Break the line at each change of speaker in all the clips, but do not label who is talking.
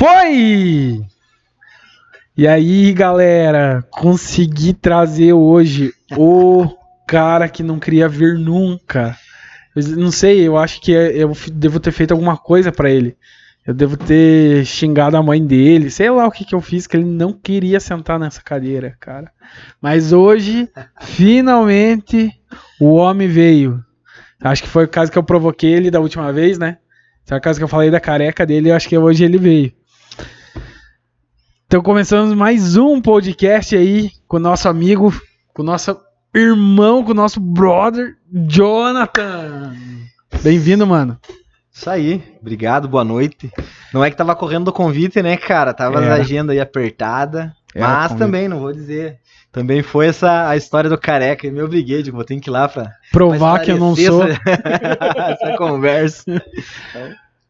Foi! E aí, galera, consegui trazer hoje o cara que não queria vir nunca. Eu não sei, eu acho que eu devo ter feito alguma coisa pra ele. Eu devo ter xingado a mãe dele, sei lá o que eu fiz, que ele não queria sentar nessa cadeira, cara. Mas hoje, finalmente, o homem veio. Acho que foi o caso que eu provoquei ele da última vez, né? Foi o caso que eu falei da careca dele, eu acho que hoje ele veio. Então começamos mais um podcast aí com o nosso amigo, com o nosso irmão, com o nosso brother, Jonathan. Bem-vindo, mano.
Isso aí, obrigado, boa noite. Não é que tava correndo do convite, né, cara? Tava a agenda aí apertada, mas também, não vou dizer. Também foi a história do careca e me obriguei, digo, vou ter que ir lá pra
provar que eu não sou.
Essa conversa.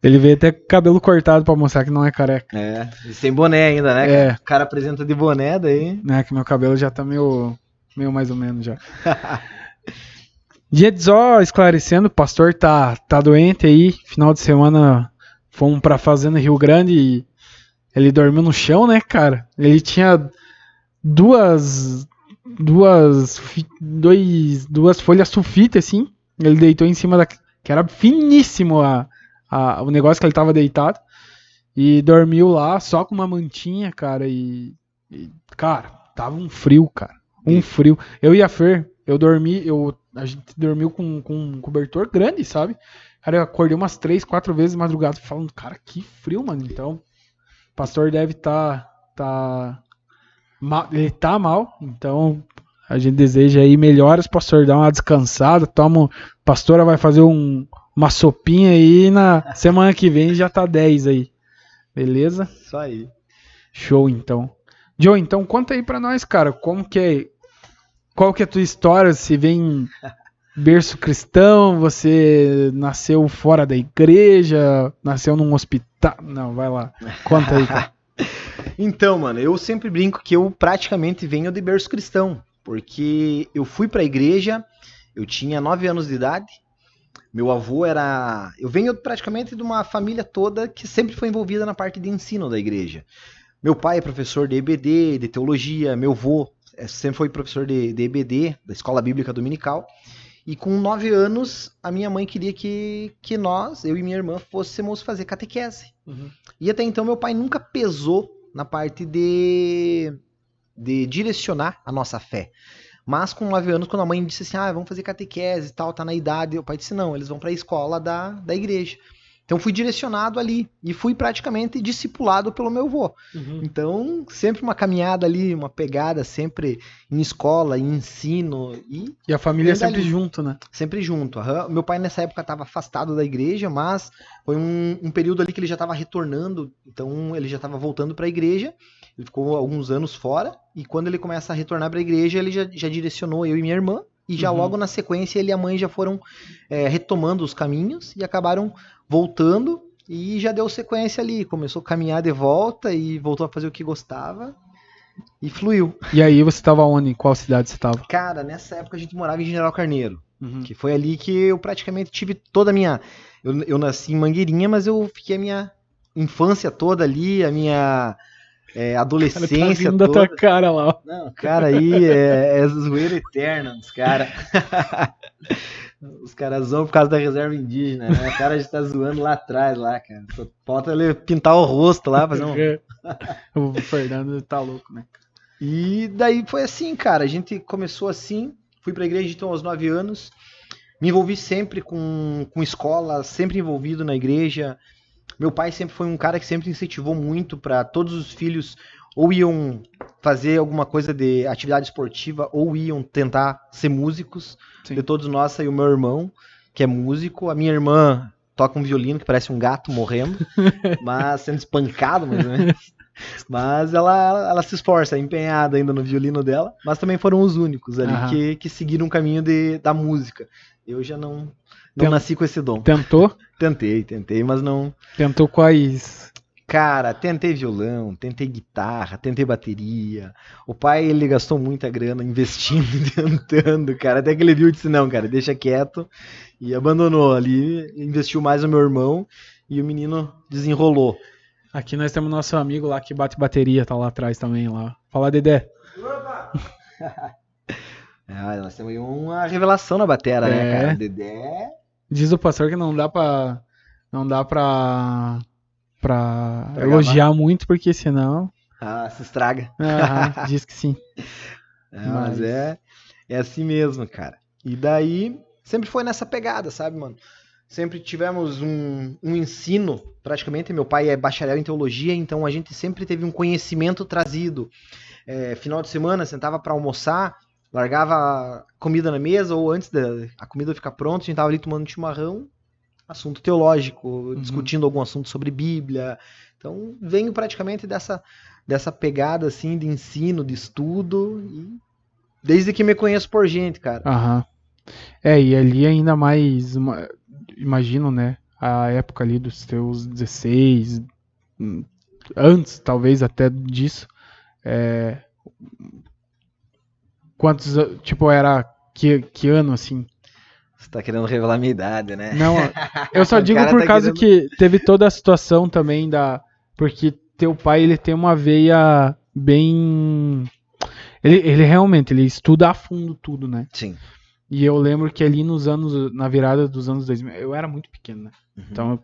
Ele veio até com o cabelo cortado pra mostrar que não é careca.
É, e sem boné ainda, né, cara? O cara apresenta de boné daí.
É, que meu cabelo já tá meio mais ou menos já. Gente, só esclarecendo, o pastor tá doente aí. Final de semana fomos pra fazenda Rio Grande e ele dormiu no chão, né, cara? Ele tinha duas folhas sulfite, assim. Ele deitou em cima que era finíssimo o negócio que ele tava deitado. E dormiu lá só com uma mantinha, cara. E cara, tava um frio, cara. Um frio. Eu e a Fer, a gente dormiu com um cobertor grande, sabe? Cara, eu acordei umas 3, 4 vezes de madrugada falando, cara, que frio, mano. Então, o pastor deve ele tá mal, então a gente deseja aí melhoras, pastor, dá uma descansada, pastora vai fazer uma sopinha aí, na semana que vem já tá 10 aí, beleza?
Isso aí.
Show, então. Joe, então conta aí pra nós, cara, qual que é a tua história, você vem berço cristão, você nasceu fora da igreja, nasceu num hospital, não, vai lá, conta aí, cara.
Então, mano, eu sempre brinco que eu praticamente venho de berço cristão, porque eu fui pra igreja, eu tinha 9 anos de idade, meu avô era... Eu venho praticamente de uma família toda que sempre foi envolvida na parte de ensino da igreja. Meu pai é professor de EBD, de teologia, meu avô sempre foi professor de EBD, da Escola Bíblica Dominical, e com 9 anos a minha mãe queria que nós, eu e minha irmã, fôssemos fazer catequese. Uhum. E até então meu pai nunca pesou na parte de direcionar a nossa fé. Mas com 9 anos, quando a mãe disse assim, vamos fazer catequese e tal, tá na idade, o pai disse, não, eles vão para a escola da igreja. Então fui direcionado ali e fui praticamente discipulado pelo meu avô. Uhum. Então sempre uma caminhada ali, uma pegada sempre em escola, em ensino.
E a família sempre junto, né?
Sempre junto. Uhum. Meu pai nessa época estava afastado da igreja, mas foi um período ali que ele já estava retornando, então ele já estava voltando para a igreja. Ele ficou alguns anos fora e quando ele começa a retornar para a igreja, ele já direcionou eu e minha irmã. E já logo na sequência ele e a mãe já foram retomando os caminhos e acabaram voltando e já deu sequência ali. Começou a caminhar de volta e voltou a fazer o que gostava e fluiu.
E aí você estava onde? Em qual cidade você estava?
Cara, nessa época a gente morava em General Carneiro, que foi ali que eu praticamente tive toda a minha... Eu nasci em Mangueirinha, mas eu fiquei a minha infância toda ali, a minha... adolescência
toda. Da tua cara lá.
Não, cara, aí é zoeira eterna dos caras. Os caras zoam por causa da reserva indígena, né? O cara já tá zoando lá atrás, lá, cara. Só falta ele pintar o rosto lá, fazer
O Fernando tá louco, né?
E daí foi assim, cara. A gente começou assim, fui pra igreja então aos 9 anos. Me envolvi sempre com escola, sempre envolvido na igreja. Meu pai sempre foi um cara que sempre incentivou muito para todos os filhos ou iam fazer alguma coisa de atividade esportiva ou iam tentar ser músicos. Sim. De todos nós e o meu irmão, que é músico. A minha irmã toca um violino que parece um gato morrendo, mas sendo espancado, mais ou menos. Mas ela se esforça, é empenhada ainda no violino dela, mas também foram os únicos ali que seguiram o caminho da música. Eu já não nasci com esse dom.
Tentou?
Tentei, mas não...
Tentou quais?
Cara, tentei violão, tentei guitarra, tentei bateria. O pai, ele gastou muita grana investindo e tentando, cara. Até que ele viu e disse, não, cara, deixa quieto. E abandonou ali, investiu mais no meu irmão e o menino desenrolou.
Aqui nós temos nosso amigo lá que bate bateria, tá lá atrás também. Lá. Fala, Dedé.
Nós temos aí uma revelação na batera, né, cara? O Dedé...
Diz o pastor que não dá pra elogiar muito, porque senão...
se estraga.
Diz que sim.
Mas é assim mesmo, cara. E daí, sempre foi nessa pegada, sabe, mano? Sempre tivemos um ensino, praticamente. Meu pai é bacharel em teologia, então a gente sempre teve um conhecimento trazido. Final de semana, sentava pra almoçar, largava comida na mesa, ou antes da a comida ficar pronta, a gente tava ali tomando chimarrão, assunto teológico, discutindo algum assunto sobre Bíblia. Então, venho praticamente dessa pegada, assim, de ensino, de estudo, e desde que me conheço por gente, cara.
E ali ainda mais, imagino, né, a época ali dos teus 16, antes, talvez, até disso, quantos, tipo, era, que ano, assim?
Você tá querendo revelar a minha idade, né?
Não, eu só digo por causa que teve toda a situação também porque teu pai, ele tem uma veia bem... Ele realmente, ele estuda a fundo tudo, né?
Sim.
E eu lembro que ali na virada dos anos 2000, eu era muito pequeno, né? Então,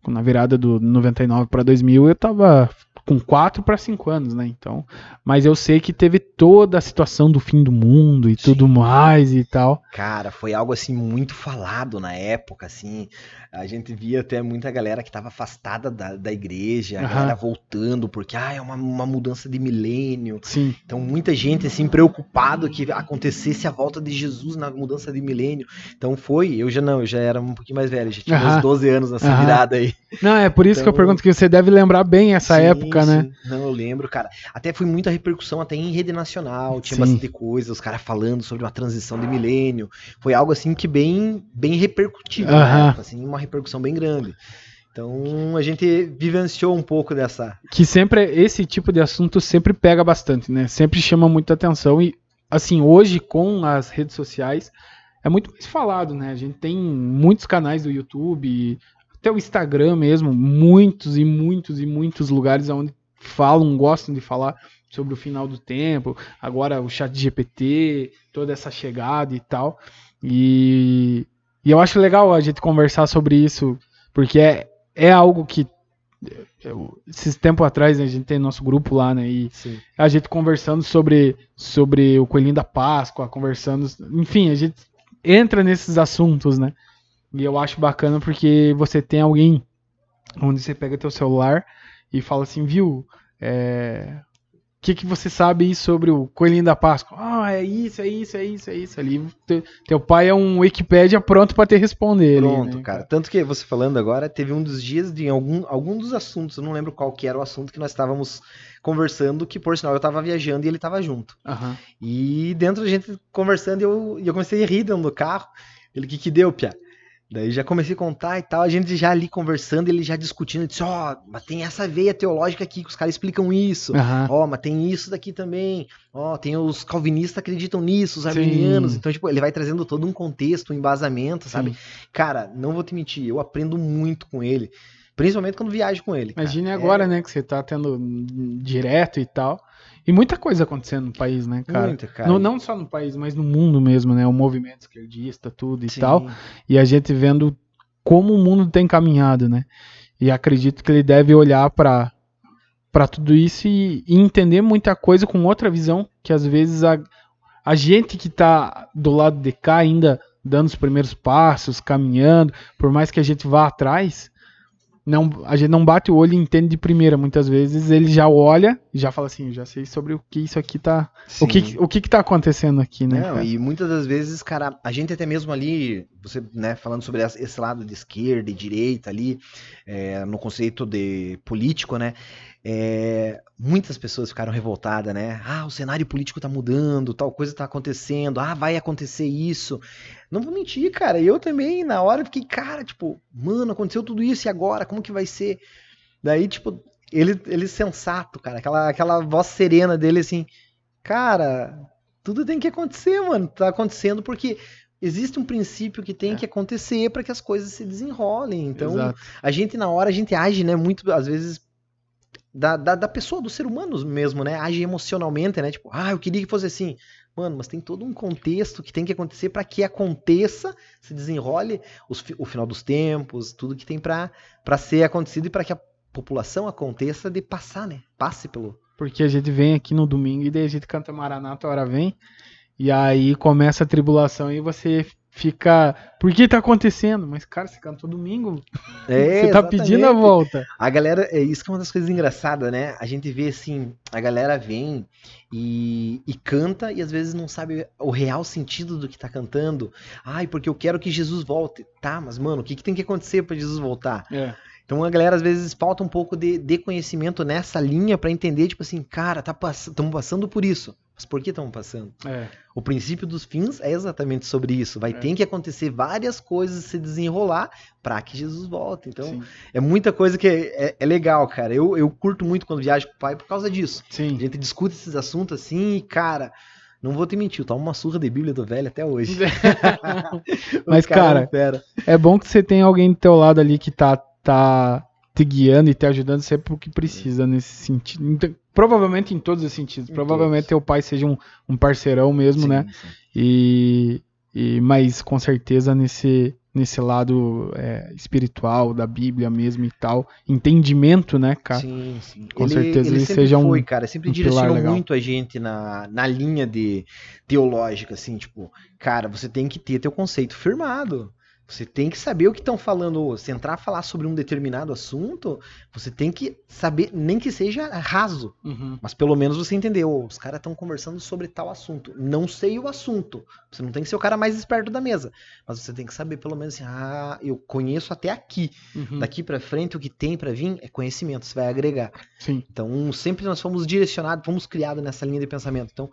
na virada do 99 para 2000, eu tava com 4 para 5 anos, né? Então, mas eu sei que teve toda a situação do fim do mundo e tudo mais e tal.
Cara, foi algo assim muito falado na época, assim. A gente via até muita galera que tava afastada da igreja, a galera voltando, porque é uma mudança de milênio.
Sim.
Então muita gente assim preocupado que acontecesse a volta de Jesus na mudança de milênio. Então eu já era um pouquinho mais velho, já tinha uns 12 anos nessa virada aí.
Não, é por isso que eu pergunto, que você deve lembrar bem essa época, né?
Não, eu lembro, cara. Até foi muita repercussão, até em rede nacional, tinha bastante coisa, os caras falando sobre uma transição de milênio. Foi algo assim que bem repercutível na época, assim, uma repercussão bem grande. Então a gente vivenciou um pouco dessa...
Que sempre, esse tipo de assunto sempre pega bastante, né? Sempre chama muita atenção e, assim, hoje com as redes sociais é muito mais falado, né? A gente tem muitos canais do YouTube, até o Instagram mesmo, muitos e muitos e muitos lugares onde gostam de falar sobre o final do tempo, agora o ChatGPT, toda essa chegada e tal. E eu acho legal a gente conversar sobre isso, porque é algo que esses tempos atrás, né, a gente tem nosso grupo lá, né, e a gente conversando sobre o Coelhinho da Páscoa, enfim, a gente entra nesses assuntos, né, e eu acho bacana porque você tem alguém onde você pega teu celular e fala assim, viu, o que você sabe sobre o Coelhinho da Páscoa? É isso ali. Teu pai é um Wikipédia pronto pra te responder.
Pronto,
ali, né,
cara. Tanto que você falando agora, teve um dos dias de algum dos assuntos, eu não lembro qual que era o assunto que nós estávamos conversando, que por sinal eu tava viajando e ele tava junto. E dentro da gente conversando, eu comecei a rir dentro do carro. Ele, que deu, Pia? Daí já comecei a contar e tal, a gente já ali conversando, ele já discutindo, disse, mas tem essa veia teológica aqui, que os caras explicam isso, mas tem isso daqui também, tem os calvinistas que acreditam nisso, os arminianos, então, tipo, ele vai trazendo todo um contexto, um embasamento, sabe? Cara, não vou te mentir, eu aprendo muito com ele, principalmente quando viajo com ele.
Imagine agora, né, que você tá tendo direto e tal. E muita coisa acontecendo no país, né, cara?
Muita, cara.
Não só no país, mas no mundo mesmo, né? O movimento esquerdista, tudo e tal. E a gente vendo como o mundo tem caminhado, né? E acredito que ele deve olhar pra tudo isso e entender muita coisa com outra visão, que às vezes a gente que tá do lado de cá ainda dando os primeiros passos, caminhando, por mais que a gente vá atrás... a gente não bate o olho e entende de primeira. Muitas vezes ele já olha e já fala assim, já sei sobre o que isso aqui tá... O que tá acontecendo aqui, né?
Não, e muitas das vezes, cara, a gente até mesmo ali, você, né, falando sobre esse lado de esquerda e direita ali, no conceito de político, né, muitas pessoas ficaram revoltadas, né, o cenário político tá mudando, tal coisa tá acontecendo, vai acontecer isso. Não vou mentir, cara, eu também, na hora, fiquei, cara, tipo, mano, aconteceu tudo isso e agora, como que vai ser? Daí, tipo, ele sensato, cara, aquela voz serena dele, assim, cara, tudo tem que acontecer, mano, tá acontecendo porque existe um princípio que tem que acontecer para que as coisas se desenrolem, então, a gente na hora, a gente age, né, muito, às vezes, da pessoa, do ser humano mesmo, né? Age emocionalmente, né? Tipo, eu queria que fosse assim. Mano, mas tem todo um contexto que tem que acontecer para que aconteça, se desenrole o final dos tempos, tudo que tem para ser acontecido e para que a população aconteça de passar, né? Passe pelo...
Porque a gente vem aqui no domingo e daí a gente canta Maranata, a hora vem, e aí começa a tribulação e você fica... Por que tá acontecendo? Mas, cara, você cantou domingo, você tá pedindo a volta.
A galera, isso que é uma das coisas engraçadas, né? A gente vê assim, a galera vem e canta e às vezes não sabe o real sentido do que tá cantando. Ai, porque eu quero que Jesus volte. Tá, mas mano, o que tem que acontecer pra Jesus voltar? Então a galera às vezes falta um pouco de conhecimento nessa linha pra entender, tipo assim, cara, estamos passando por isso. Mas por que estamos passando? O princípio dos fins é exatamente sobre isso. Vai ter que acontecer várias coisas se desenrolar pra que Jesus volte. Então, sim, é muita coisa que é legal, cara. Eu curto muito quando viajo com o pai por causa disso.
Sim.
A gente discute esses assuntos assim e, cara, não vou te mentir, eu tomo uma surra de Bíblia do velho até hoje.
Mas, cara, é bom que você tem alguém do teu lado ali que tá te guiando e te ajudando sempre o que precisa nesse sentido. Então, provavelmente em todos os sentidos. Provavelmente teu pai seja um parceirão mesmo, sim, né? Sim. Mas com certeza nesse lado espiritual da Bíblia mesmo e tal, entendimento, né, cara?
Sim, sim.
Com certeza ele seja
cara, sempre direcionou muito a gente na linha teológica, assim, tipo, cara, você tem que ter teu conceito firmado. Você tem que saber o que estão falando. Se entrar a falar sobre um determinado assunto, você tem que saber, nem que seja raso, mas pelo menos você entendeu. Os caras estão conversando sobre tal assunto. Não sei o assunto. Você não tem que ser o cara mais esperto da mesa, mas você tem que saber pelo menos assim, eu conheço até aqui. Daqui pra frente o que tem pra vir é conhecimento, você vai agregar.
Sim.
Então sempre nós fomos direcionados, fomos criados nessa linha de pensamento. Então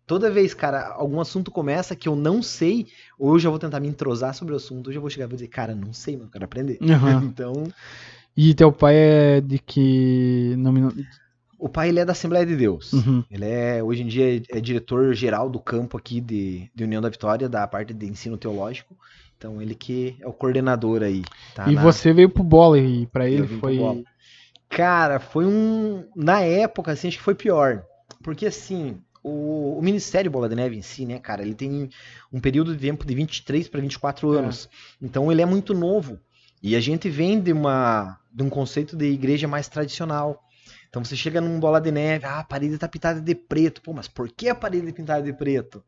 toda vez, cara, algum assunto começa que eu não sei, ou eu já vou tentar me entrosar sobre o assunto, ou já vou chegar e vou dizer, cara, não sei, mano, quero aprender. Então...
E teu pai é de que...
O pai, ele é da Assembleia de Deus. Ele hoje em dia, é diretor-geral do campo aqui de União da Vitória, da parte de ensino teológico. Então, ele que é o coordenador aí.
Tá, e você veio pro bola e pra ele foi...
Cara, foi na época, assim, acho que foi pior. Porque, assim... O Ministério Bola de Neve em si, né, cara, ele tem um período de tempo de 23 para 24 anos. Então ele é muito novo. E a gente vem de um conceito de igreja mais tradicional. Então você chega num Bola de Neve, a parede tá pintada de preto. Pô, mas por que a parede é pintada de preto?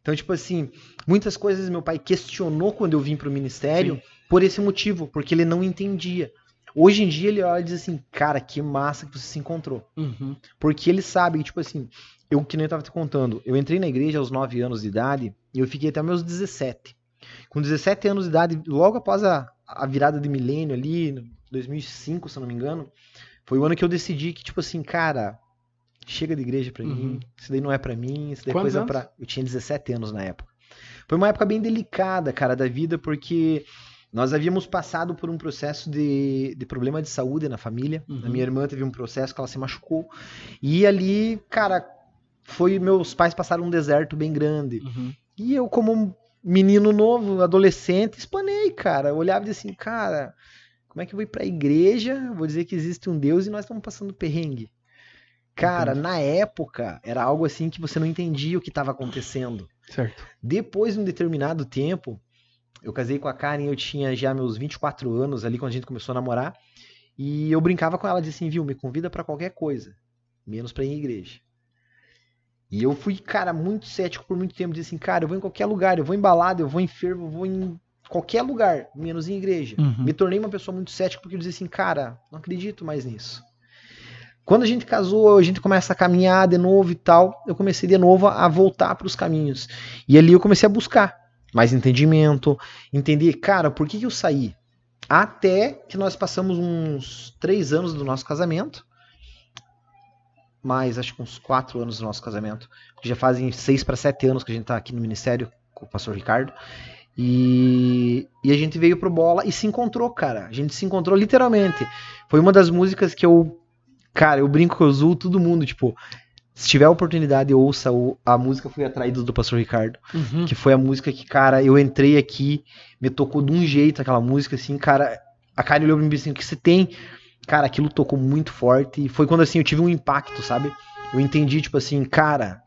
Então, tipo assim, muitas coisas meu pai questionou quando eu vim pro ministério. Sim. Por esse motivo, porque ele não entendia. Hoje em dia ele olha e diz assim, cara, que massa que você se encontrou. Porque ele sabe que, tipo assim, que nem eu tava te contando, eu entrei na igreja aos 9 anos de idade e eu fiquei até meus 17. Com 17 anos de idade, logo após a virada de milênio ali, 2005, se eu não me engano, foi o ano que eu decidi que, tipo assim, cara, chega de igreja pra mim, isso daí não é pra mim, isso daí é coisa pra... Eu tinha 17 anos na época. Foi uma época bem delicada, cara, da vida, porque... Nós havíamos passado por um processo de problema de saúde na família. A minha irmã teve um processo que ela se machucou. E ali, cara, meus pais passaram um deserto bem grande. E eu, como um menino novo, adolescente, espanei, cara. Eu olhava e dizia assim, cara, como é que eu vou ir pra igreja? Vou dizer que existe um Deus e nós estamos passando perrengue. Cara, na época, era algo assim que você não entendia o que estava acontecendo.
Certo.
Depois de um determinado tempo... Eu casei com a Karen, eu tinha já meus 24 anos ali quando a gente começou a namorar. E eu brincava com ela, disse assim, viu, me convida pra qualquer coisa, menos pra ir em igreja. E eu fui, cara, muito cético por muito tempo. Disse assim, cara, eu vou em qualquer lugar, eu vou em balada, eu vou em fervo, eu vou em qualquer lugar, menos em igreja. Me tornei uma pessoa muito cética porque eu dizia assim, cara, não acredito mais nisso. Quando a gente casou, a gente começa a caminhar de novo e tal, eu comecei de novo a voltar pros caminhos. E ali eu comecei a buscar mais entendimento, entender, cara, por que eu saí? Até que nós passamos uns 3 anos do nosso casamento, mais acho que uns 4 anos do nosso casamento, porque já fazem 6 para 7 anos que a gente tá aqui no ministério com o pastor Ricardo, e a gente veio pro Bola e se encontrou, cara, a gente se encontrou literalmente. Foi uma das músicas que eu brinco que eu uso todo mundo, tipo... Se tiver a oportunidade, ouça a música Fui Atraído do pastor Ricardo. Que foi a música que, cara, eu entrei aqui, me tocou de um jeito aquela música, assim, cara. A Karen olhou pra mim e disse assim, o que você tem? cara, aquilo tocou muito forte e foi quando, assim, eu tive um impacto, sabe? Eu entendi, tipo assim, cara,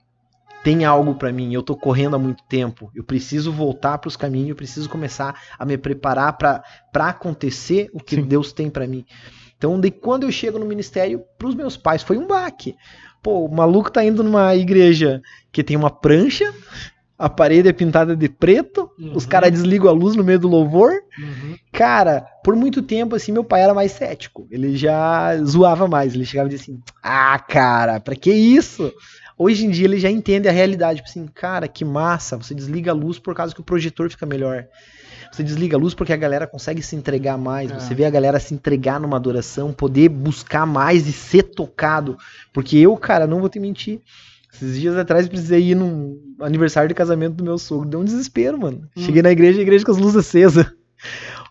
tem algo pra mim, eu tô correndo há muito tempo, eu preciso voltar pros caminhos, eu preciso começar a me preparar pra acontecer o que
Sim.
Deus tem pra mim. Então, de quando eu chego no ministério, pros meus pais, foi um baque. Pô, o maluco tá indo numa igreja que tem uma prancha, a parede é pintada de preto, os caras desligam a luz no meio do louvor. Cara, por muito tempo, assim, meu pai era mais cético. Ele já zoava mais. Ele chegava e dizia assim, ah, cara, pra que isso? Hoje em dia ele já entende a realidade. Tipo assim, cara, que massa, você desliga a luz por causa que o projetor fica melhor. Você desliga a luz porque a galera consegue se entregar mais. Você vê a galera se entregar numa adoração, poder buscar mais e ser tocado. Porque eu, cara, não vou te mentir. Esses dias atrás precisei ir num aniversário de casamento do meu sogro. Deu um desespero, mano. Cheguei na igreja, a igreja com as luzes acesas.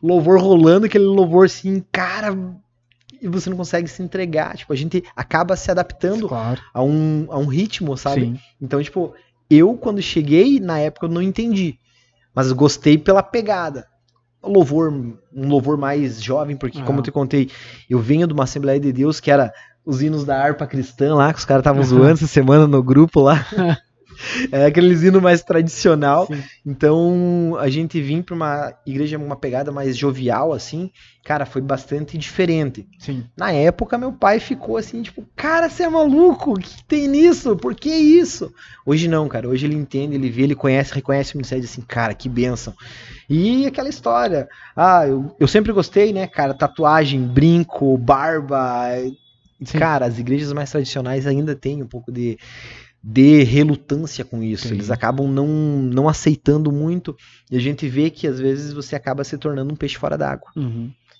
Louvor rolando, aquele louvor assim, cara, e você não consegue se entregar. Tipo, a gente acaba se adaptando
Claro.
a um ritmo, sabe?
Sim.
Então, tipo, eu quando cheguei, na época eu não entendi. Mas gostei pela pegada. Um louvor mais jovem, porque, como eu te contei, eu venho de uma Assembleia de Deus que era os hinos da harpa cristã lá, que os caras estavam zoando essa semana no grupo lá. É aqueles hinos mais tradicional.
Sim.
Então, a gente vir pra uma igreja, uma pegada mais jovial, assim, cara, foi bastante diferente.
Sim.
Na época, meu pai ficou assim, tipo, cara, você é maluco? O que tem nisso? Por que isso? Hoje não, cara. Hoje ele entende, ele vê, ele conhece, reconhece o ministério assim, cara, que bênção. E aquela história. Ah, eu sempre gostei, né, cara? Tatuagem, brinco, barba.
Sim.
Cara, as igrejas mais tradicionais ainda têm um pouco de relutância com isso. Eles acabam não aceitando muito. E a gente vê que às vezes você acaba se tornando um peixe fora d'água.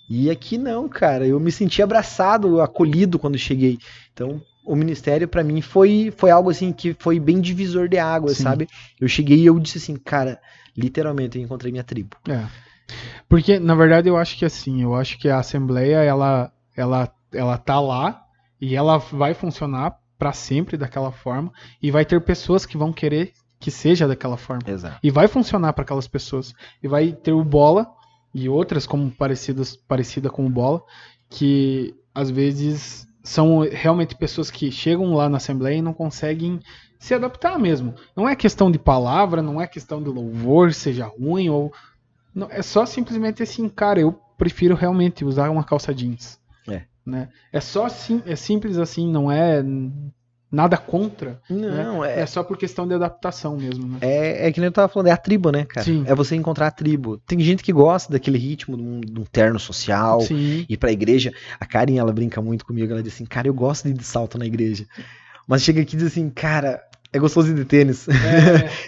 E aqui não, cara. Eu me senti abraçado, acolhido quando cheguei. Então, o ministério pra mim foi algo assim que foi bem divisor de águas, sabe? Eu cheguei e eu disse assim, cara, literalmente eu encontrei minha tribo.
Porque, na verdade, eu acho que assim, eu acho que a Assembleia, ela tá lá e ela vai funcionar para sempre daquela forma e vai ter pessoas que vão querer que seja daquela forma.
Exato.
E vai funcionar para aquelas pessoas. E vai ter o Bola e outras como parecida com o Bola, que às vezes são realmente pessoas que chegam lá na Assembleia e não conseguem se adaptar mesmo. Não é questão de palavra, não é questão de louvor, seja ruim ou... Não, é só simplesmente assim, cara, eu prefiro realmente usar uma calça jeans. Né? É só é simples assim, não é nada contra.
Não,
né? É só por questão de adaptação mesmo. Né?
É que nem eu tava falando, é a tribo, né, cara?
Sim.
É você encontrar a tribo. Tem gente que gosta daquele ritmo de um terno social,
Sim.
ir pra igreja. A Karen, ela brinca muito comigo, ela diz assim, cara, eu gosto de ir de salto na igreja. Mas chega aqui e diz assim, cara, é gostoso ir de tênis.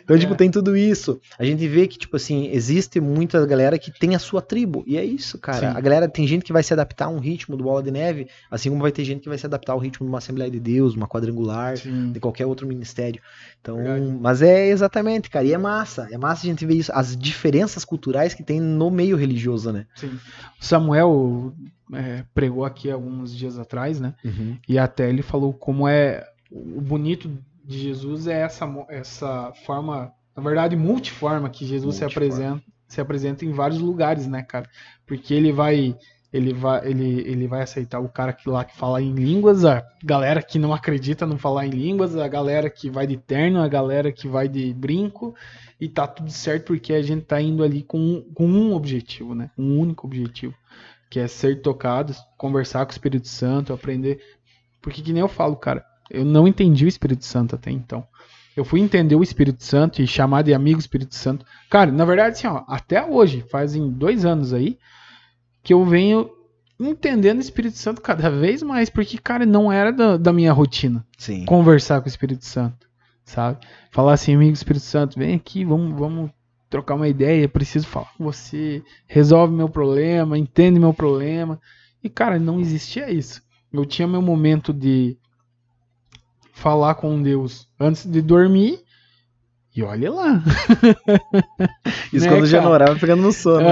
Então, tipo, tem tudo isso. A gente vê que, tipo assim, existe muita galera que tem a sua tribo. E é isso, cara.
Sim.
A galera, tem gente que vai se adaptar a um ritmo do Bola de Neve, assim como vai ter gente que vai se adaptar ao ritmo de uma Assembleia de Deus, uma quadrangular,
Sim.
de qualquer outro ministério. Então,
Verdade.
mas é exatamente, cara. E é massa. É massa a gente ver isso. As diferenças culturais que tem no meio religioso, né?
Sim. O Samuel pregou aqui alguns dias atrás, né? E até ele falou como é o bonito de Jesus é essa forma, na verdade, multiforma que Jesus se apresenta em vários lugares, né, cara? Porque ele vai aceitar o cara que fala em línguas, a galera que não acredita não falar em línguas, a galera que vai de terno, a galera que vai de brinco, e tá tudo certo porque a gente tá indo ali com um objetivo, né? Um único objetivo, que é ser tocado, conversar com o Espírito Santo, aprender. Porque que nem eu falo, cara, eu não entendi o Espírito Santo até então. Eu fui entender o Espírito Santo e chamar de amigo Espírito Santo. Cara, na verdade, assim, ó, até hoje, fazem 2 anos aí, que eu venho entendendo o Espírito Santo cada vez mais, porque, cara, não era da minha rotina.
Sim.
Conversar com o Espírito Santo, sabe? Falar assim, amigo Espírito Santo, vem aqui, vamos trocar uma ideia, preciso falar com você, resolve meu problema, entende meu problema. E, cara, não existia isso. Eu tinha meu momento de falar com Deus antes de dormir e olha lá.
Isso
né,
quando já não orava pegando no sono.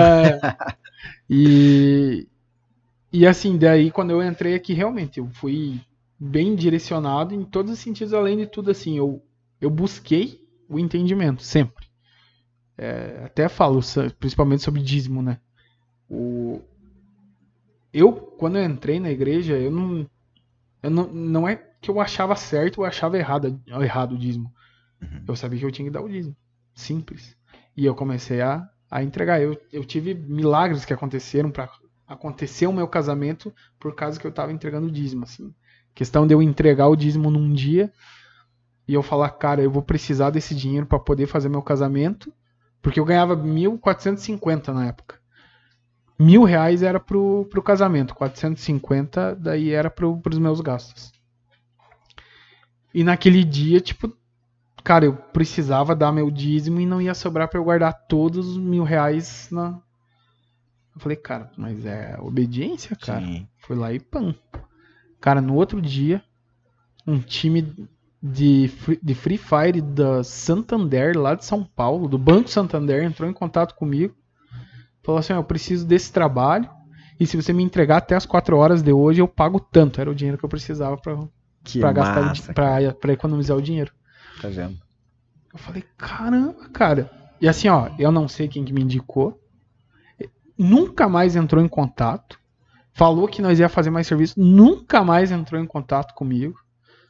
E assim, daí quando eu entrei aqui, realmente, eu fui bem direcionado em todos os sentidos, além de tudo, assim, eu busquei o entendimento, sempre. Até falo, principalmente sobre dízimo, né? quando eu entrei na igreja, não é que eu achava certo ou achava errado o dízimo. Eu sabia que eu tinha que dar o dízimo. Simples. E eu comecei a entregar. Eu tive milagres que aconteceram para acontecer o meu casamento por causa que eu tava entregando o dízimo, assim. Questão de eu entregar o dízimo num dia e eu falar, cara, eu vou precisar desse dinheiro para poder fazer meu casamento, porque eu ganhava 1.450 na época. R$ 1.000 era pro casamento, 450 daí era pros meus gastos. E naquele dia, tipo, cara, eu precisava dar meu dízimo e não ia sobrar pra eu guardar todos os R$ 1.000 na. Eu falei, cara, mas é obediência, cara.
Sim.
Fui lá e pam. Cara, no outro dia, um time de Free Fire da Santander, lá de São Paulo, do Banco Santander, entrou em contato comigo. Falou assim, eu preciso desse trabalho e se você me entregar até as 4 horas de hoje, eu pago tanto. Era o dinheiro que eu precisava pra gastar, pra economizar o dinheiro.
Tá vendo?
Eu falei, caramba, cara. E assim, ó, eu não sei quem que me indicou. Nunca mais entrou em contato. Falou que nós ia fazer mais serviço. Nunca mais entrou em contato comigo,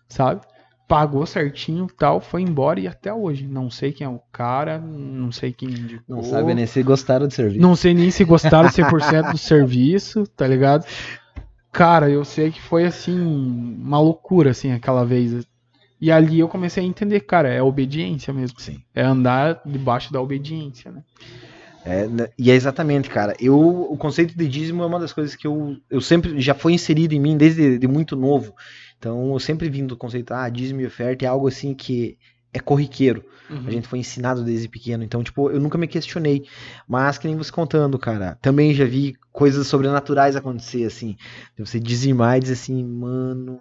sabe? Pagou certinho e tal, foi embora e até hoje. Não sei quem é o cara, não sei quem me indicou.
Não sabe nem se gostaram do serviço.
Não sei nem se gostaram 100% do serviço, tá ligado? Cara, eu sei que foi assim, uma loucura, assim, aquela vez. E ali eu comecei a entender, cara, é obediência mesmo.
Sim.
É andar debaixo da obediência, né?
E é exatamente, cara. O conceito de dízimo é uma das coisas que eu sempre já foi inserido em mim desde de muito novo. Então eu sempre vim do conceito, dízimo e oferta é algo assim que é corriqueiro. A gente foi ensinado desde pequeno. Então, tipo, eu nunca me questionei. Mas que nem você contando, cara. Também já vi coisas sobrenaturais acontecer, assim. Você dizimar e dizer assim, mano,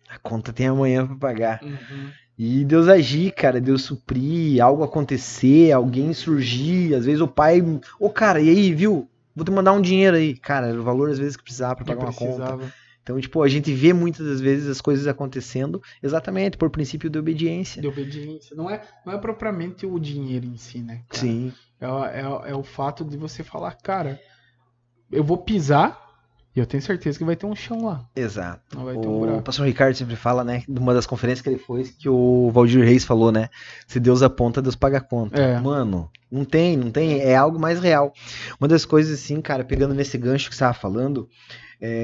a conta tem amanhã pra pagar. E Deus agir, cara, Deus suprir, algo acontecer, alguém surgir, às vezes o pai, cara, e aí, viu? Vou te mandar um dinheiro aí. Cara, era o valor às vezes que precisava pra pagar uma conta. Então, tipo, a gente vê muitas das vezes as coisas acontecendo exatamente por princípio de obediência.
De obediência. Não é propriamente o dinheiro em si, né, cara?
Sim.
É o fato de você falar, cara, eu vou pisar e eu tenho certeza que vai ter um chão lá.
Exato.
Não vai ter um buraco.
O pastor Ricardo sempre fala, né, numa das conferências que ele foi, que o Valdir Reis falou, né, se Deus aponta, Deus paga a conta.
É.
Mano, não tem, é algo mais real. Uma das coisas assim, cara, pegando nesse gancho que você estava falando,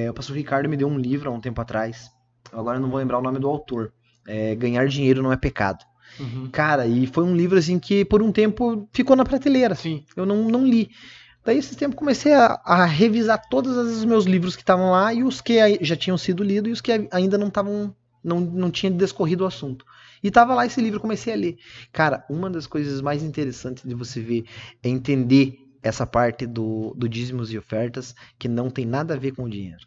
o pastor Ricardo me deu um livro há um tempo atrás, agora eu não vou lembrar o nome do autor, Ganhar Dinheiro Não é Pecado. Cara, e foi um livro assim que por um tempo ficou na prateleira.
Sim.
Eu não li. Daí, esse tempo, comecei a revisar todos os meus livros que estavam lá e os que já tinham sido lidos e os que ainda não estavam, não tinha descorrido o assunto. E tava lá esse livro, comecei a ler. Cara, uma das coisas mais interessantes de você ver é entender essa parte do dízimos e ofertas que não tem nada a ver com o dinheiro.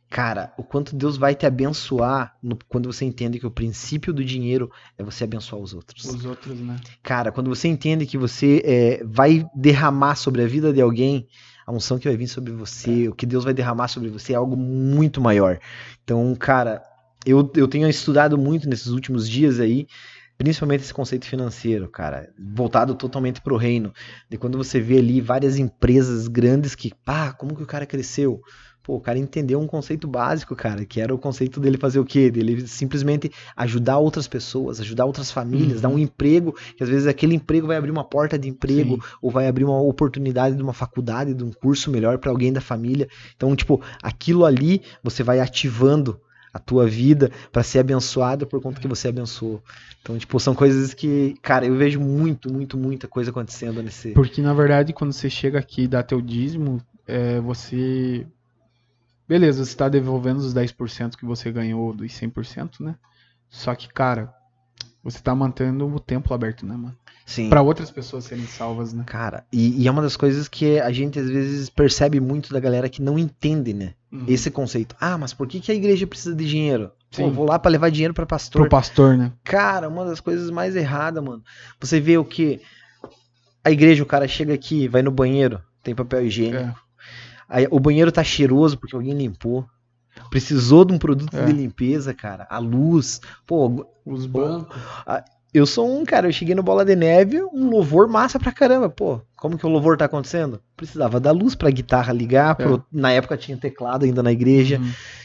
Cara, o quanto Deus vai te abençoar quando você entende que o princípio do dinheiro é você abençoar os outros.
Os outros, né?
Cara, quando você entende que você vai derramar sobre a vida de alguém, a unção que vai vir sobre você, o que Deus vai derramar sobre você é algo muito maior. Então, cara, eu tenho estudado muito nesses últimos dias aí, principalmente esse conceito financeiro, cara, voltado totalmente pro reino. De quando você vê ali várias empresas grandes que, como que o cara cresceu? Pô, o cara entendeu um conceito básico, cara, que era o conceito dele fazer o quê? Dele simplesmente ajudar outras pessoas, ajudar outras famílias, dar um emprego, que às vezes aquele emprego vai abrir uma porta de emprego, sim, ou vai abrir uma oportunidade de uma faculdade, de um curso melhor para alguém da família. Então, tipo, aquilo ali você vai ativando a tua vida para ser abençoado por conta que você abençoou. Então, tipo, são coisas que, cara, eu vejo muita coisa acontecendo nesse...
Porque, na verdade, quando você chega aqui e dá teu dízimo, você... Beleza, você tá devolvendo os 10% que você ganhou dos 100%, né? Só que, cara, você tá mantendo o templo aberto, né, mano?
Sim.
Pra outras pessoas serem salvas, né?
Cara, e é uma das coisas que a gente às vezes percebe muito da galera que não entende, né? Esse conceito. Mas por que a igreja precisa de dinheiro? Pô, eu vou lá pra levar dinheiro pra pastor.
Pro pastor, né?
Cara, uma das coisas mais erradas, mano. Você vê o que? A igreja, o cara chega aqui, vai no banheiro, tem papel higiênico. Aí, o banheiro tá cheiroso porque alguém limpou. Precisou de um produto de limpeza, cara. A luz. Pô,
os bancos.
eu sou um, cara, eu cheguei no Bola de Neve, um louvor massa pra caramba. Pô, como que o louvor tá acontecendo? Precisava da luz pra guitarra ligar. Na época tinha teclado ainda na igreja.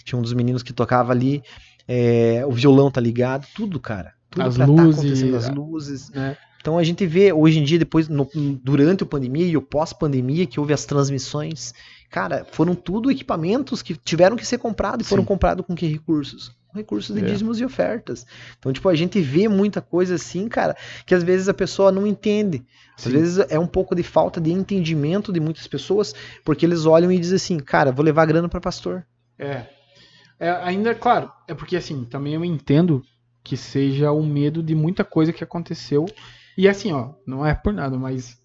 Tinha um dos meninos que tocava ali. O violão tá ligado. Tudo, cara. Tudo
As
pra tá
luzes,
acontecendo. As luzes.
né?
Então a gente vê hoje em dia, depois, durante a pandemia e o pós-pandemia, que houve as transmissões. Cara, foram tudo equipamentos que tiveram que ser comprados e foram comprados com que recursos? Recursos de dízimos e ofertas. Então, tipo, a gente vê muita coisa assim, cara, que às vezes a pessoa não entende. Às vezes é um pouco de falta de entendimento de muitas pessoas, porque eles olham e dizem assim, cara, vou levar grana para pastor.
Ainda, claro, é porque assim, também eu entendo que seja o medo de muita coisa que aconteceu. E assim, ó, não é por nada, mas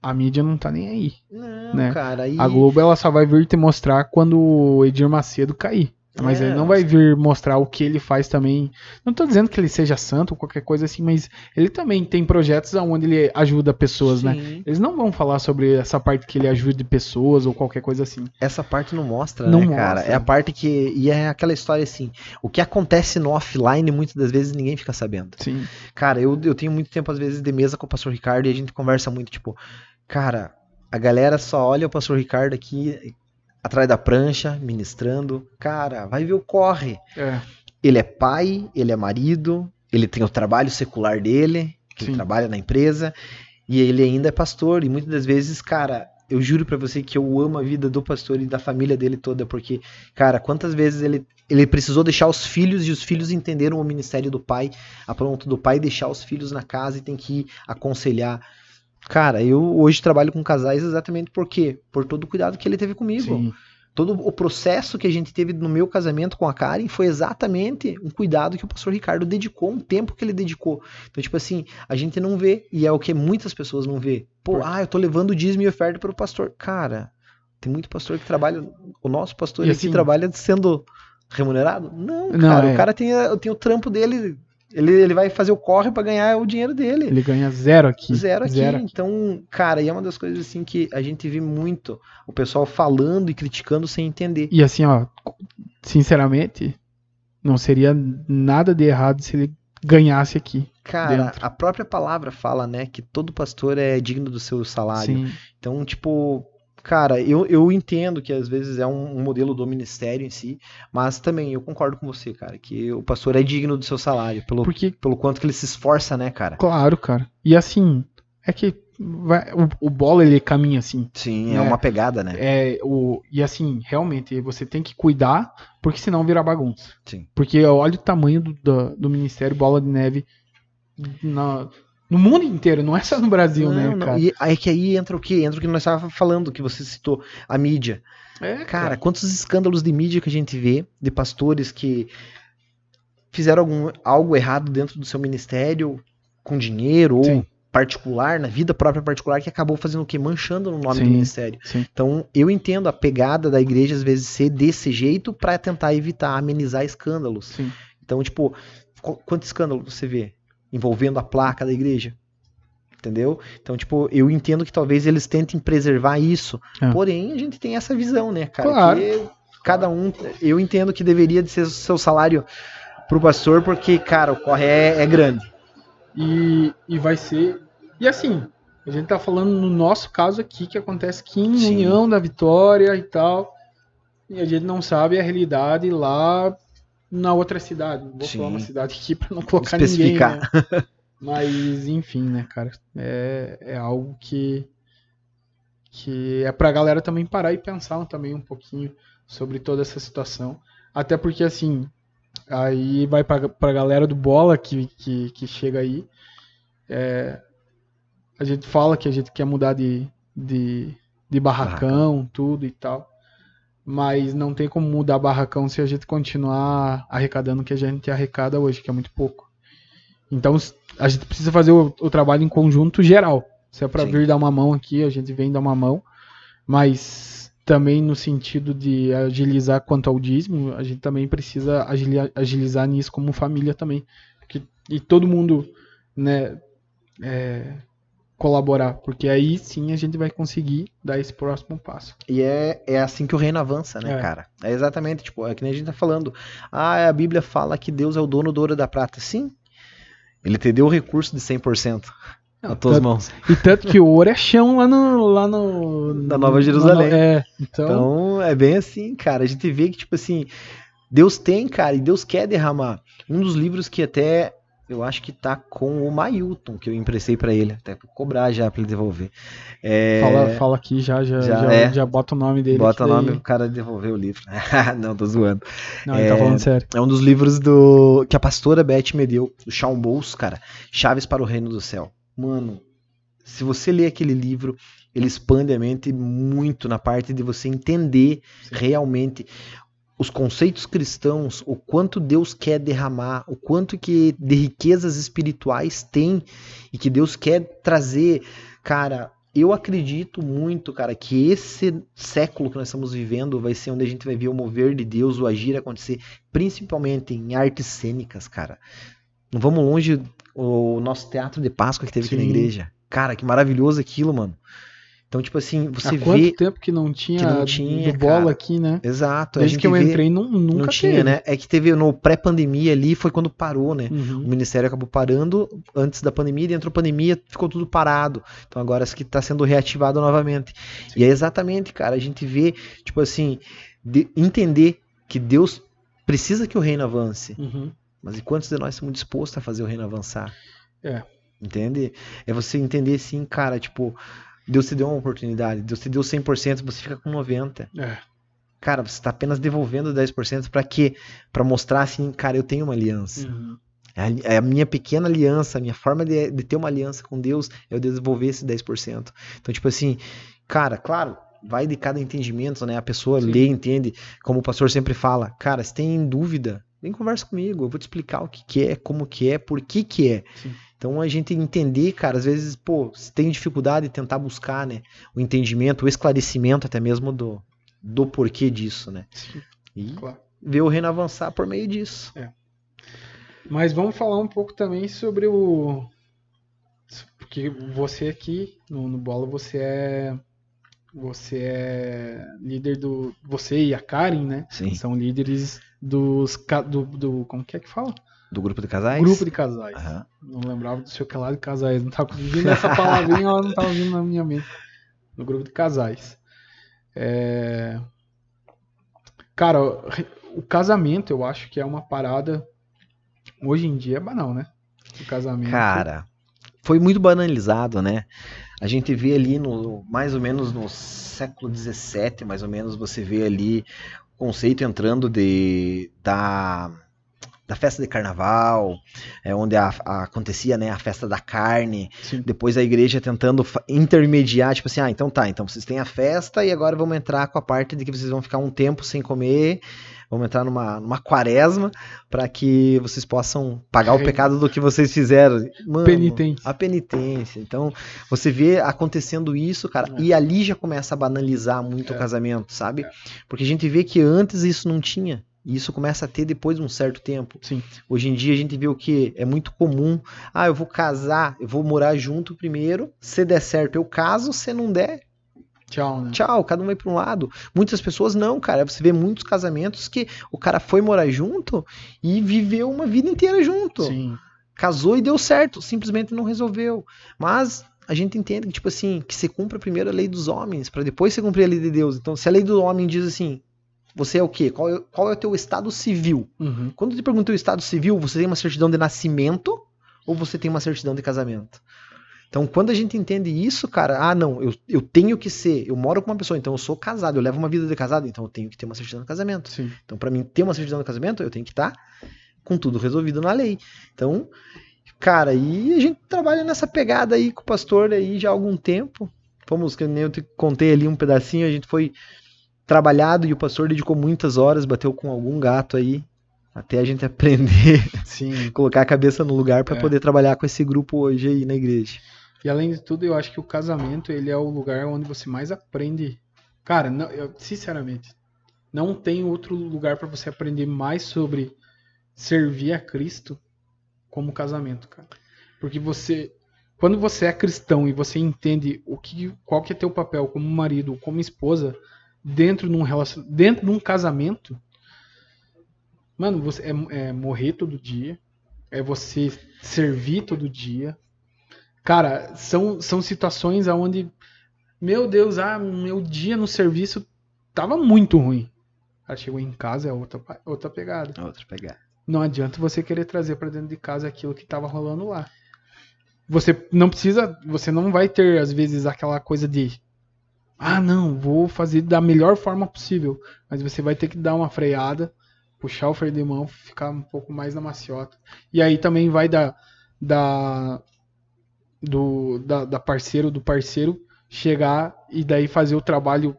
a mídia não tá nem aí.
Não,
né?
cara, aí...
A Globo, ela só vai vir te mostrar quando o Edir Macedo cair. Mas ele não vai vir mostrar o que ele faz também. Não tô dizendo que ele seja santo ou qualquer coisa assim, mas ele também tem projetos onde ele ajuda pessoas, né? Eles não vão falar sobre essa parte que ele ajuda pessoas ou qualquer coisa assim.
Essa parte não mostra,
não
né,
mostra.
cara? É a parte que... E é aquela história assim, o que acontece no offline, muitas das vezes, ninguém fica sabendo.
Sim.
Cara, eu tenho muito tempo, às vezes, de mesa com o pastor Ricardo e a gente conversa muito, tipo... Cara, a galera só olha o pastor Ricardo aqui... atrás da prancha, ministrando. Cara, vai ver o corre. Ele é pai, ele é marido, ele tem o trabalho secular dele, que ele trabalha na empresa, e ele ainda é pastor. E muitas das vezes, cara, eu juro pra você que eu amo a vida do pastor e da família dele toda, porque, cara, quantas vezes ele precisou deixar os filhos e os filhos entenderam o ministério do pai, a ponto do pai deixar os filhos na casa e tem que ir aconselhar. Cara, eu hoje trabalho com casais exatamente por quê? Por todo o cuidado que ele teve comigo.
Sim.
Todo o processo que a gente teve no meu casamento com a Karen foi exatamente um cuidado que o pastor Ricardo dedicou, um tempo que ele dedicou. Então, tipo assim, a gente não vê, e é o que muitas pessoas não vê. Pô, eu tô levando o dízimo e oferta para o pastor. Cara, tem muito pastor que trabalha, o nosso pastor aqui assim, trabalha sendo remunerado? Não, cara, o cara tem o trampo dele. Ele vai fazer o corre pra ganhar o dinheiro dele.
Ele ganha zero aqui.
Zero aqui. Então, cara, e é uma das coisas assim que a gente vê muito o pessoal falando e criticando sem entender.
E assim, ó, sinceramente, não seria nada de errado se ele ganhasse aqui.
Cara,
dentro.
A própria palavra fala, né, que todo pastor é digno do seu salário.
Sim.
Então, tipo... Cara, eu entendo que às vezes é um modelo do ministério em si, mas também eu concordo com você, cara, que o pastor é digno do seu salário, pelo quanto que ele se esforça, né, cara?
Claro, cara. E assim, é que o bola, ele caminha assim.
Sim,
né?
É uma pegada, né?
E assim, realmente, você tem que cuidar, porque senão vira bagunça.
Sim.
Porque olha o tamanho do Ministério Bola de Neve no mundo inteiro, não é só no Brasil, né, cara?
E é que aí entra o quê? Entra o que nós estávamos falando, que você citou, a mídia. Cara, quantos escândalos de mídia que a gente vê, de pastores que fizeram algo errado dentro do seu ministério, com dinheiro ou particular, na vida própria particular, que acabou fazendo o quê? Manchando no nome do ministério.
Sim.
Então, eu entendo a pegada da igreja, às vezes, ser desse jeito para tentar evitar, amenizar escândalos.
Sim.
Então, tipo, quanto escândalo você vê envolvendo a placa da igreja? Entendeu? Então, tipo, eu entendo que talvez eles tentem preservar isso. Porém, a gente tem essa visão, né, cara?
Claro.
Que cada um... Eu entendo que deveria de ser o seu salário pro pastor, porque, cara, o corre é grande.
E vai ser... E assim, a gente tá falando no nosso caso aqui, que acontece aqui em União da Vitória e tal. E a gente não sabe a realidade lá na outra cidade. Não vou falar uma cidade aqui pra não colocar
especificar.
Ninguém, né? Mas, enfim, né, cara? É algo que é pra galera também parar e pensar também um pouquinho sobre toda essa situação. Até porque, assim, aí vai pra galera do bola que chega aí. A gente fala que a gente quer mudar de barracão, tudo e tal. Mas não tem como mudar barracão se a gente continuar arrecadando o que a gente arrecada hoje, que é muito pouco. Então a gente precisa fazer o trabalho em conjunto geral. Se é para vir dar uma mão aqui, a gente vem dar uma mão. Mas também no sentido de agilizar quanto ao dízimo, a gente também precisa agilizar nisso como família também. E todo mundo, né, colaborar, porque aí sim a gente vai conseguir dar esse próximo passo.
E é assim que o reino avança, né, cara? É exatamente, tipo, é que nem a gente tá falando. A Bíblia fala que Deus é o dono do ouro e da prata. Sim, Ele te deu o recurso de 100%
Não,
nas tuas
tanto-
mãos.
E tanto que o ouro é chão lá no
Da Nova Jerusalém.
então,
Então, é bem assim, cara. A gente vê que, tipo assim, Deus tem, cara, e Deus quer derramar. Um dos livros que até eu acho que tá com o Mailton, que eu emprestei pra ele, até vou cobrar já pra ele devolver.
fala aqui
Já é.
já bota o nome dele.
Bota o
que daí-
nome pro cara devolver o livro. Não, tô zoando.
Não, ele tá falando sério.
É um dos livros que a pastora Beth me deu, do Shawn Bowles, cara. Chaves para o Reino do Céu. Mano, se você ler aquele livro, ele expande a mente muito na parte de você entender realmente os conceitos cristãos, o quanto Deus quer derramar, o quanto que de riquezas espirituais tem e que Deus quer trazer. Cara, eu acredito muito, cara, que esse século que nós estamos vivendo vai ser onde a gente vai ver o mover de Deus, o agir acontecer, principalmente em artes cênicas, cara. Não vamos longe o nosso teatro de Páscoa que teve aqui na igreja. Cara, que maravilhoso aquilo, mano. Então, tipo assim, você
Há quanto
vê
tempo que não tinha do bola
cara.
aqui, né?
Exato.
Desde que eu entrei, nunca
não tinha,
teve.
né? É que teve no pré-pandemia ali, foi quando parou, né?
Uhum.
O ministério acabou parando antes da pandemia, e entrou a pandemia, ficou tudo parado. Então agora isso que tá sendo reativado novamente. Sim. E é exatamente, cara, a gente vê, tipo assim, entender que Deus precisa que o reino avance.
Uhum.
Mas e quantos de nós estamos dispostos a fazer o reino avançar?
É.
Entende? É você entender assim, cara, tipo, Deus te deu uma oportunidade, Deus te deu 100%, você fica com 90%.
É.
Cara, você está apenas devolvendo 10% para quê? Para mostrar assim, cara, eu tenho uma aliança.
Uhum.
É a minha pequena aliança, a minha forma de ter uma aliança com Deus é eu desenvolver esse 10%. Então, tipo assim, cara, claro, vai de cada entendimento, né? A pessoa lê, entende, como o pastor sempre fala, cara, se tem dúvida, vem conversa comigo, eu vou te explicar o que é, como que é, por que é. Sim. Então a gente entender, cara, às vezes, pô, se tem dificuldade, tentar buscar, né, o entendimento, o esclarecimento até mesmo do porquê disso, né?
Sim,
e ver o reino avançar por meio disso.
É. Mas vamos falar um pouco também sobre porque você aqui no Bola, você é líder do... Você e a Karen, né?
Sim.
São líderes do como que fala?
Do grupo de casais?
Grupo de casais.
Uhum.
Não lembrava do seu que lá de casais. Não tava vindo essa palavrinha, ela não tava vindo na minha mente. No grupo de casais. Cara, o casamento eu acho que é uma parada. Hoje em dia é banal, né? O casamento.
Cara, foi muito banalizado, né? A gente vê ali mais ou menos no século XVII, mais ou menos, você vê ali o conceito entrando da festa de carnaval, onde acontecia, né, a festa da carne. Sim. Depois a igreja tentando intermediar, tipo assim, então vocês têm a festa e agora vamos entrar com a parte de que vocês vão ficar um tempo sem comer, vamos entrar numa quaresma para que vocês possam pagar o pecado do que vocês fizeram. Mano, a penitência. Então, você vê acontecendo isso, cara, e ali já começa a banalizar muito o casamento, sabe? Porque a gente vê que antes isso não tinha. E isso começa a ter depois de um certo tempo.
Sim.
Hoje em dia a gente vê o que é muito comum. Eu vou casar, eu vou morar junto primeiro. Se der certo, eu caso. Se não der,
tchau, né?
Tchau, cada um vai para um lado. Muitas pessoas não, cara. Você vê muitos casamentos que o cara foi morar junto e viveu uma vida inteira junto.
Sim.
Casou e deu certo. Simplesmente não resolveu. Mas a gente entende que, tipo assim, que se cumpra primeiro a lei dos homens, para depois se cumprir a lei de Deus. Então, se a lei do homem diz assim, você é o quê? Qual é o teu estado civil?
Uhum.
Quando eu te pergunto o estado civil, você tem uma certidão de nascimento ou você tem uma certidão de casamento? Então, quando a gente entende isso, cara, não, eu tenho que ser, eu moro com uma pessoa, então eu sou casado, eu levo uma vida de casado, então eu tenho que ter uma certidão de casamento.
Sim.
Então, para mim ter uma certidão de casamento, eu tenho que estar com tudo resolvido na lei. Então, cara, e a gente trabalha nessa pegada aí com o pastor aí já há algum tempo. Que nem eu te contei ali um pedacinho, a gente foi trabalhado e o pastor dedicou muitas horas, bateu com algum gato aí, até a gente aprender,
sim,
colocar a cabeça no lugar para poder trabalhar com esse grupo hoje aí na igreja.
E além de tudo, eu acho que o casamento, ele é o lugar onde você mais aprende. Cara, eu, sinceramente, não tem outro lugar para você aprender mais sobre servir a Cristo como casamento, cara. Porque quando você é cristão e você entende qual que é teu papel como marido, como esposa, dentro de um casamento, mano, você é morrer todo dia, é você servir todo dia. Cara, são situações onde, meu Deus, meu dia no serviço tava muito ruim. Ela chegou em casa, é outra pegada.
Outra pegada.
Não adianta você querer trazer pra dentro de casa aquilo que tava rolando lá. Você não vai ter, às vezes, aquela coisa de não, vou fazer da melhor forma possível. Mas você vai ter que dar uma freada, puxar o freio de mão, ficar um pouco mais na maciota. E aí também vai da do parceiro chegar e daí fazer o trabalho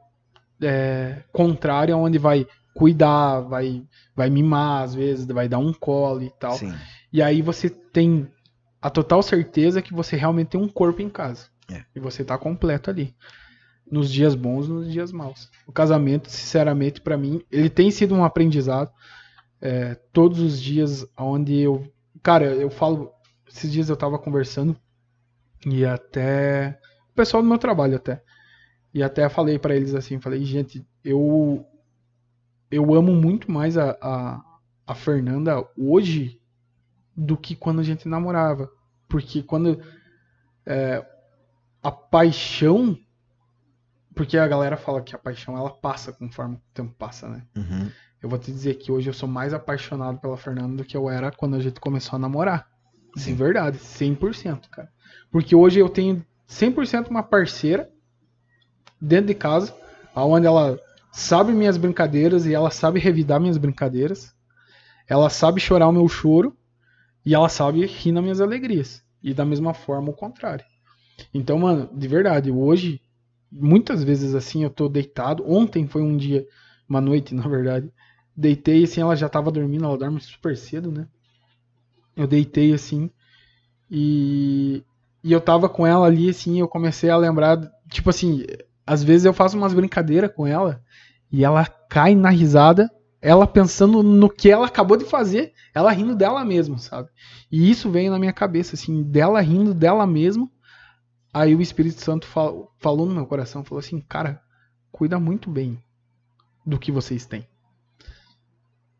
contrário, onde vai cuidar, vai mimar às vezes, vai dar um colo e tal.
Sim.
E aí você tem a total certeza que você realmente tem um corpo em casa. E você tá completo ali. Nos dias bons, nos dias maus. O casamento, sinceramente, pra mim, ele tem sido um aprendizado. Todos os dias onde eu... Cara, eu falo... Esses dias eu tava conversando e até... O pessoal do meu trabalho até. E até falei pra eles assim, falei, gente, eu amo muito mais a Fernanda hoje do que quando a gente namorava. Porque quando a paixão... Porque a galera fala que a paixão ela passa conforme o tempo passa, né?
Uhum.
Eu vou te dizer que hoje eu sou mais apaixonado pela Fernanda do que eu era quando a gente começou a namorar.
Sim.
De verdade, 100%, cara. Porque hoje eu tenho 100% uma parceira dentro de casa, onde ela sabe minhas brincadeiras e ela sabe revidar minhas brincadeiras. Ela sabe chorar o meu choro e ela sabe rir nas minhas alegrias. E da mesma forma o contrário. Então, mano, de verdade, hoje, muitas vezes assim, eu tô deitado. Ontem foi um dia, uma noite, na verdade. Deitei assim, ela já tava dormindo, ela dorme super cedo, né? Eu deitei assim e eu tava com ela ali assim, eu comecei a lembrar, tipo assim, às vezes eu faço umas brincadeiras com ela e ela cai na risada, ela pensando no que ela acabou de fazer, ela rindo dela mesma, sabe? E isso veio na minha cabeça, assim, dela rindo dela mesma. Aí o Espírito Santo falou no meu coração, falou assim, cara, cuida muito bem do que vocês têm.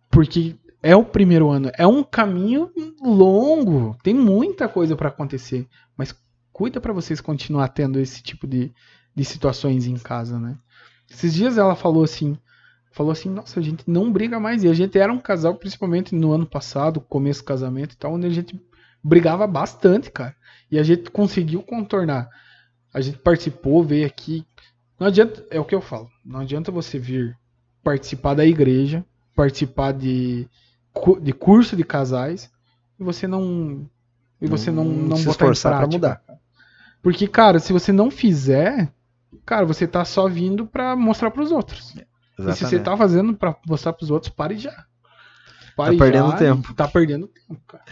Porque é o primeiro ano, é um caminho longo, tem muita coisa pra acontecer, mas cuida pra vocês continuar tendo esse tipo de situações em casa, né? Esses dias ela falou assim, nossa, a gente não briga mais, e a gente era um casal, principalmente no ano passado, começo do casamento e tal, onde a gente brigava bastante, cara, e a gente conseguiu contornar, a gente participou, veio aqui, não adianta, é o que eu falo, não adianta você vir participar da igreja, participar de curso de casais e você não
se
botar em
esforçar
prática,
pra mudar.
porque, cara, se você não fizer, cara, você tá só vindo pra mostrar pros outros.
Exatamente.
E se você tá fazendo pra mostrar pros outros, pare já.
Tá perdendo tempo.
Tá perdendo tempo, cara.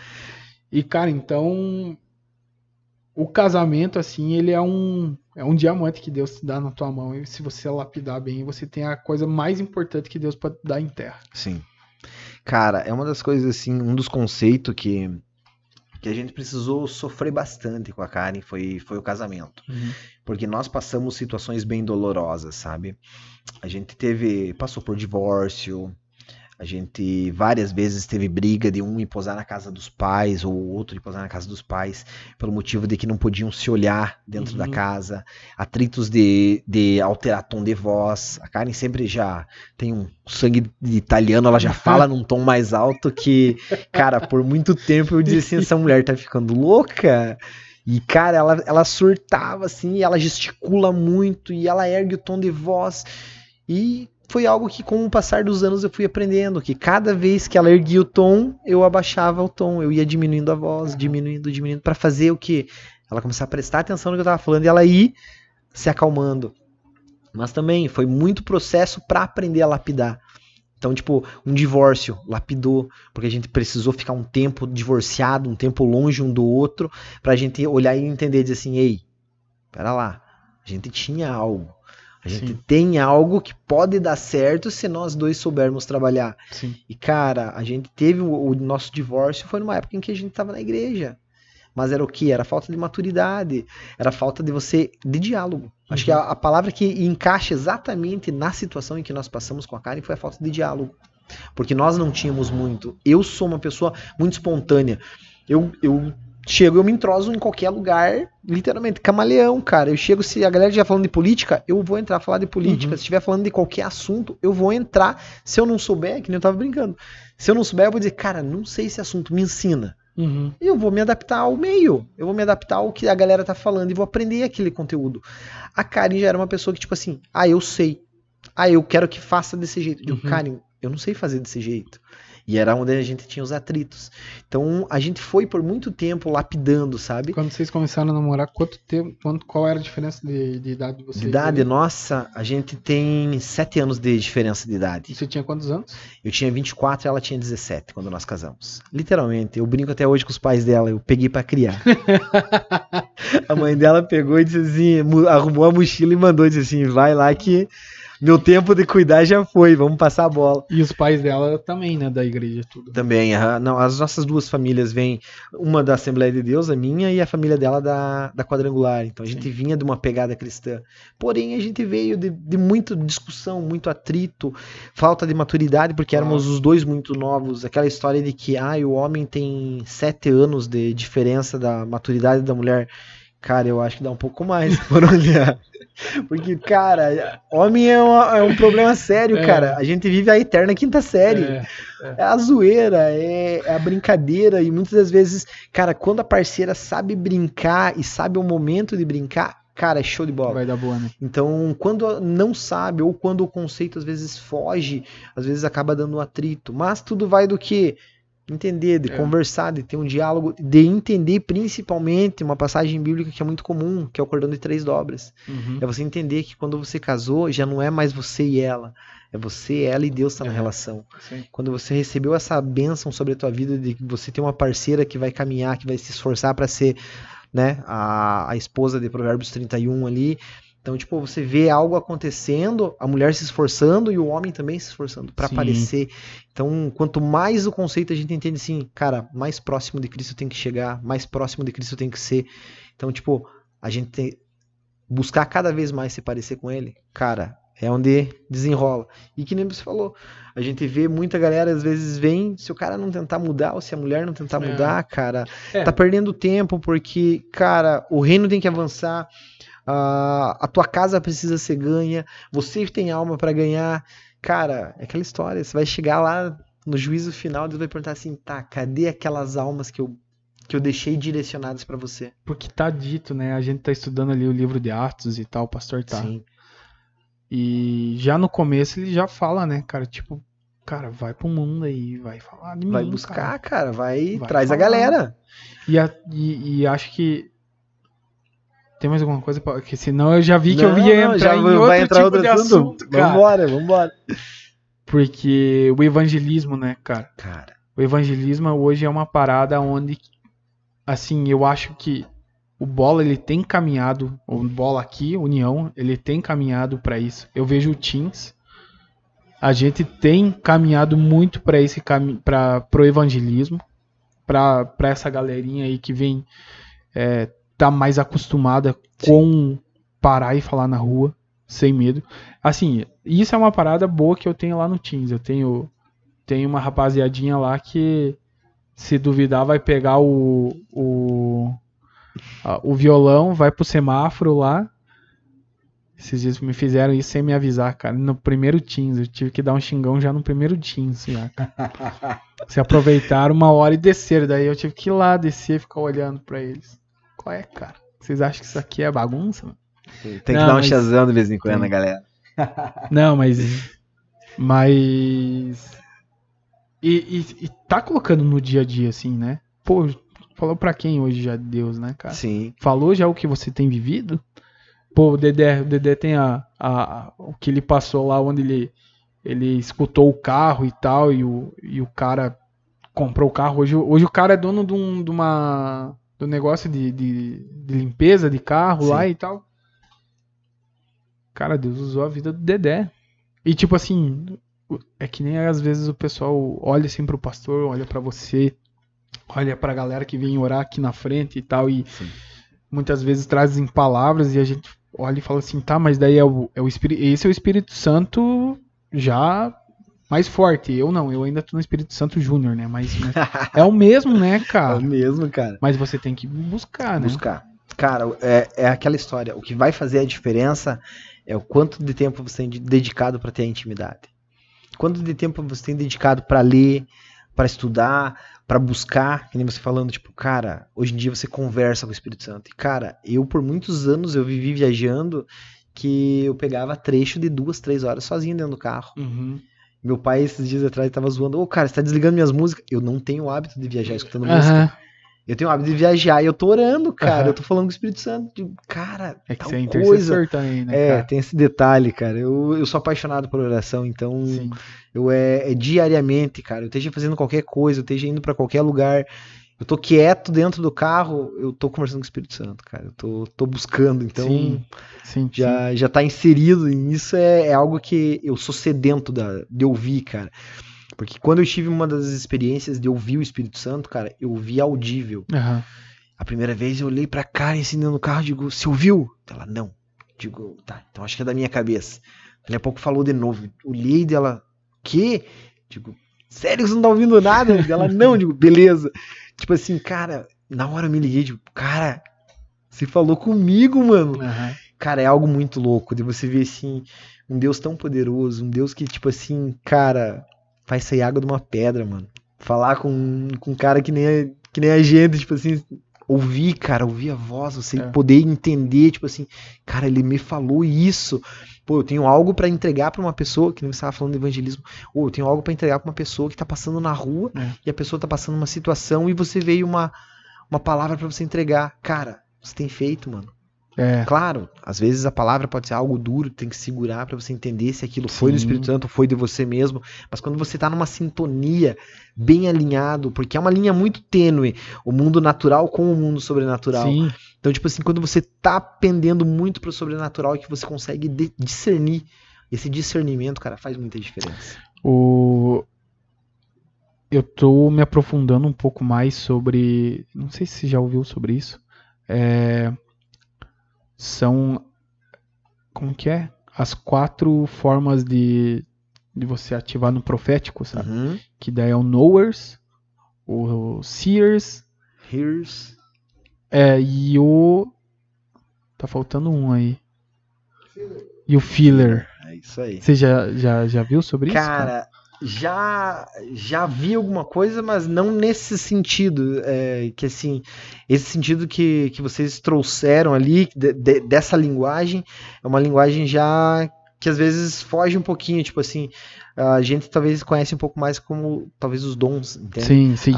E, cara, então o casamento, assim, ele é um diamante que Deus te dá na tua mão. E se você lapidar bem, você tem a coisa mais importante que Deus pode dar em terra.
Sim. Cara, é uma das coisas, assim, um dos conceitos que a gente precisou sofrer bastante com a Karen foi o casamento.
Uhum.
Porque nós passamos situações bem dolorosas, sabe? A gente passou por divórcio, a gente várias vezes teve briga de um ir posar na casa dos pais, ou o outro ir posar na casa dos pais, pelo motivo de que não podiam se olhar dentro da casa, atritos de alterar tom de voz. A Karen sempre já tem um sangue de italiano, ela já fala num tom mais alto que, cara, por muito tempo eu dizia assim, essa mulher tá ficando louca. E, cara, ela surtava assim, e ela gesticula muito, e ela ergue o tom de voz. E foi algo que, com o passar dos anos, eu fui aprendendo, que cada vez que ela erguia o tom, eu abaixava o tom, eu ia diminuindo a voz, diminuindo, pra fazer o quê? Ela começar a prestar atenção no que eu tava falando e ela ir se acalmando. Mas também foi muito processo pra aprender a lapidar. Então, tipo, um divórcio lapidou, porque a gente precisou ficar um tempo divorciado, um tempo longe um do outro, pra gente olhar e entender, dizer assim, ei, pera lá, a gente tinha algo. A gente tem algo que pode dar certo se nós dois soubermos trabalhar.
Sim.
E, cara, a gente teve o nosso divórcio, foi numa época em que a gente estava na igreja. Mas era o quê? Era falta de maturidade. Era falta de diálogo. Acho que a palavra que encaixa exatamente na situação em que nós passamos com a Karen foi a falta de diálogo. Porque nós não tínhamos muito. Eu sou uma pessoa muito espontânea. Eu chego, eu me entroso em qualquer lugar, literalmente, camaleão, cara. Eu chego, se a galera estiver falando de política, eu vou entrar a falar de política. Se estiver falando de qualquer assunto, eu vou entrar. Se eu não souber, que nem eu tava brincando, se eu não souber, eu vou dizer, cara, não sei esse assunto, me ensina. E eu vou me adaptar ao meio, eu vou me adaptar ao que a galera tá falando e vou aprender aquele conteúdo. A Karen já era uma pessoa que, tipo assim, eu sei. Eu quero que faça desse jeito. Eu digo, Karen, eu não sei fazer desse jeito. E era onde a gente tinha os atritos. Então, a gente foi por muito tempo lapidando, sabe?
Quando vocês começaram a namorar, quanto tempo, qual era a diferença de idade de vocês?
De idade, nossa, a gente tem 7 anos de diferença de idade.
Você tinha quantos anos?
Eu tinha 24 e ela tinha 17 quando nós casamos. Literalmente, eu brinco até hoje com os pais dela, eu peguei pra criar. A mãe dela pegou e disse assim, arrumou a mochila e mandou, disse assim, vai lá que meu tempo de cuidar já foi, vamos passar a bola.
E os pais dela também, né, da igreja, tudo.
Também, não, as nossas duas famílias vêm, uma da Assembleia de Deus, a minha, e a família dela da Quadrangular. Então a gente vinha de uma pegada cristã. Porém, a gente veio de muita discussão, muito atrito, falta de maturidade, porque éramos os dois muito novos. Aquela história de que o homem tem 7 anos de diferença da maturidade da mulher. Cara, eu acho que dá um pouco mais por olhar. Porque, cara, homem é um problema sério, cara. A gente vive a eterna quinta série. É a zoeira, é a brincadeira. E muitas das vezes, cara, quando a parceira sabe brincar e sabe o momento de brincar, cara, é show de bola.
Vai dar boa, né?
Então, quando não sabe, ou quando o conceito às vezes foge, às vezes acaba dando um atrito. Mas tudo vai do que? Entender, de conversar, de ter um diálogo, de entender principalmente uma passagem bíblica que é muito comum, que é o cordão de 3 dobras. É você entender que quando você casou, já não é mais você e ela. É você, ela e Deus tá na relação.
Sim.
Quando você recebeu essa bênção sobre a tua vida, de que você tem uma parceira que vai caminhar, que vai se esforçar para ser, né, a esposa de Provérbios 31 ali. Então, tipo, você vê algo acontecendo, a mulher se esforçando e o homem também se esforçando para aparecer. Então, quanto mais o conceito a gente entende assim, cara, mais próximo de Cristo tem que chegar, mais próximo de Cristo tem que ser. Então, tipo, a gente tem buscar cada vez mais se parecer com ele, cara, é onde desenrola. E que nem você falou, a gente vê muita galera, às vezes vem, se o cara não tentar mudar, ou se a mulher não tentar mudar, cara, tá perdendo tempo, porque, cara, o reino tem que avançar, a tua casa precisa ser ganha, você tem alma pra ganhar, cara, é aquela história, você vai chegar lá no juízo final, Deus vai perguntar assim, tá, cadê aquelas almas que eu deixei direcionadas pra você?
Porque tá dito, né, a gente tá estudando ali o livro de Atos e tal, o pastor tá.
Sim.
E já no começo ele já fala, né, cara, tipo, cara, vai pro mundo aí, vai falar de mim,
vai buscar, cara, vai traz
falar.
A galera.
E acho que tem mais alguma coisa? Que senão eu já vi que eu ia entrar em outro tipo de assunto, cara.
Vambora.
Porque o evangelismo, né, cara? O evangelismo hoje é uma parada onde, assim, eu acho que o Bola, ele tem caminhado, o Bola aqui, União, ele tem caminhado para isso. Eu vejo o Teams, a gente tem caminhado muito para esse pro evangelismo, para essa galerinha aí que vem tá mais acostumada com parar e falar na rua, sem medo. Assim, isso é uma parada boa que eu tenho lá no Teams. Eu tenho uma rapaziadinha lá que, se duvidar, vai pegar o violão, vai pro semáforo lá. Esses dias me fizeram isso sem me avisar, cara. No primeiro Teams, eu tive que dar um xingão já no primeiro Teams. Já, cara. Se aproveitaram 1 hora e desceram. Daí eu tive que ir lá descer e ficar olhando pra eles. Qual é, cara? Vocês acham que isso aqui é bagunça, mano?
Tem que dar um chazão de vez em quando, né, galera?
Não, mas... E tá colocando no dia a dia, assim, né? Pô, falou pra quem hoje já Deus, né, cara?
Sim.
Falou já o que você tem vivido? Pô, o Dedé tem o que ele passou lá, onde ele escutou o carro e tal, e o cara comprou o carro. Hoje o cara é dono do negócio de limpeza de carro. Sim. Lá e tal. Cara, Deus usou a vida do Dedé. E tipo assim, é que nem às vezes o pessoal olha assim pro pastor, olha pra você, olha pra galera que vem orar aqui na frente e tal, e sim, muitas vezes trazem palavras e a gente olha e fala assim, tá, mas daí esse é o Espírito Santo já mais forte. Eu não, eu ainda tô no Espírito Santo Júnior, né? Mas é o mesmo, né, cara?
É o mesmo, cara.
Mas você tem que buscar, né?
Buscar. Cara, é aquela história. O que vai fazer a diferença é o quanto de tempo você tem dedicado para ter a intimidade. Quanto de tempo você tem dedicado para ler, para estudar, para buscar, que nem você falando, tipo, cara, hoje em dia você conversa com o Espírito Santo. E, cara, eu por muitos anos eu vivi viajando que eu pegava trecho de 2, 3 horas sozinho dentro do carro.
Uhum.
Meu pai, esses dias atrás, tava zoando, cara, você tá desligando minhas músicas. Eu não tenho o hábito de viajar escutando música. Eu tenho o hábito de viajar e eu tô orando, cara. Eu tô falando com o Espírito Santo. Digo, cara,
é que
tal
você é
coisa.
intercessor também, né, cara?
Tem esse detalhe, cara. Eu sou apaixonado por oração, então
Sim.
é diariamente, cara. Eu esteja fazendo qualquer coisa, eu esteja indo pra qualquer lugar. Eu tô quieto dentro do carro, eu tô conversando com o Espírito Santo, cara. Eu tô buscando, então
sim.
Já tá inserido. E isso é algo que eu sou sedento de ouvir, cara. Porque quando eu tive uma das experiências de ouvir o Espírito Santo, cara, eu ouvi audível.
Uhum.
A primeira vez eu olhei pra Karen assim dentro do carro e digo, você ouviu? Ela, não. Digo, tá, então acho que é da minha cabeça. Daqui a pouco falou de novo. Olhei dela, quê? Digo, sério que você não tá ouvindo nada? Ela, não. Digo, beleza. Tipo assim, cara, na hora eu me liguei, digo, cara, você falou comigo, mano.
Uhum.
Cara, é algo muito louco de você ver, assim, um Deus tão poderoso, um Deus que, tipo assim, cara, faz sair água de uma pedra, mano. Falar com um cara que nem a gente, tipo assim, ouvir a voz, você poder entender, tipo assim, cara, ele me falou isso. Pô, eu tenho algo pra entregar pra uma pessoa, que nem você tava falando de evangelismo, ou eu tenho algo pra entregar pra uma pessoa que tá passando na rua, e a pessoa tá passando uma situação, e você veio uma palavra pra você entregar. Cara, você tem feito, mano. Claro, às vezes a palavra pode ser algo duro, tem que segurar pra você entender se aquilo foi do Espírito Santo ou foi de você mesmo, mas quando você tá numa sintonia bem alinhado, porque é uma linha muito tênue, o mundo natural com o mundo sobrenatural.
Sim.
Então, tipo assim, quando você tá pendendo muito pro sobrenatural e que você consegue discernir, esse discernimento, cara, faz muita diferença.
Eu tô me aprofundando um pouco mais sobre, não sei se você já ouviu sobre isso, são, como que é? As 4 formas de você ativar no profético, sabe?
Uhum.
Que daí é o knowers, o seers,
Hears.
e o... Tá faltando um aí. E o feeler.
É isso aí.
Você já viu sobre isso?
Cara, já vi alguma coisa, mas não nesse sentido, que assim, esse sentido que vocês trouxeram ali, dessa linguagem, é uma linguagem já que às vezes foge um pouquinho, tipo assim, a gente talvez conhece um pouco mais como, talvez os dons, entende?
Sim.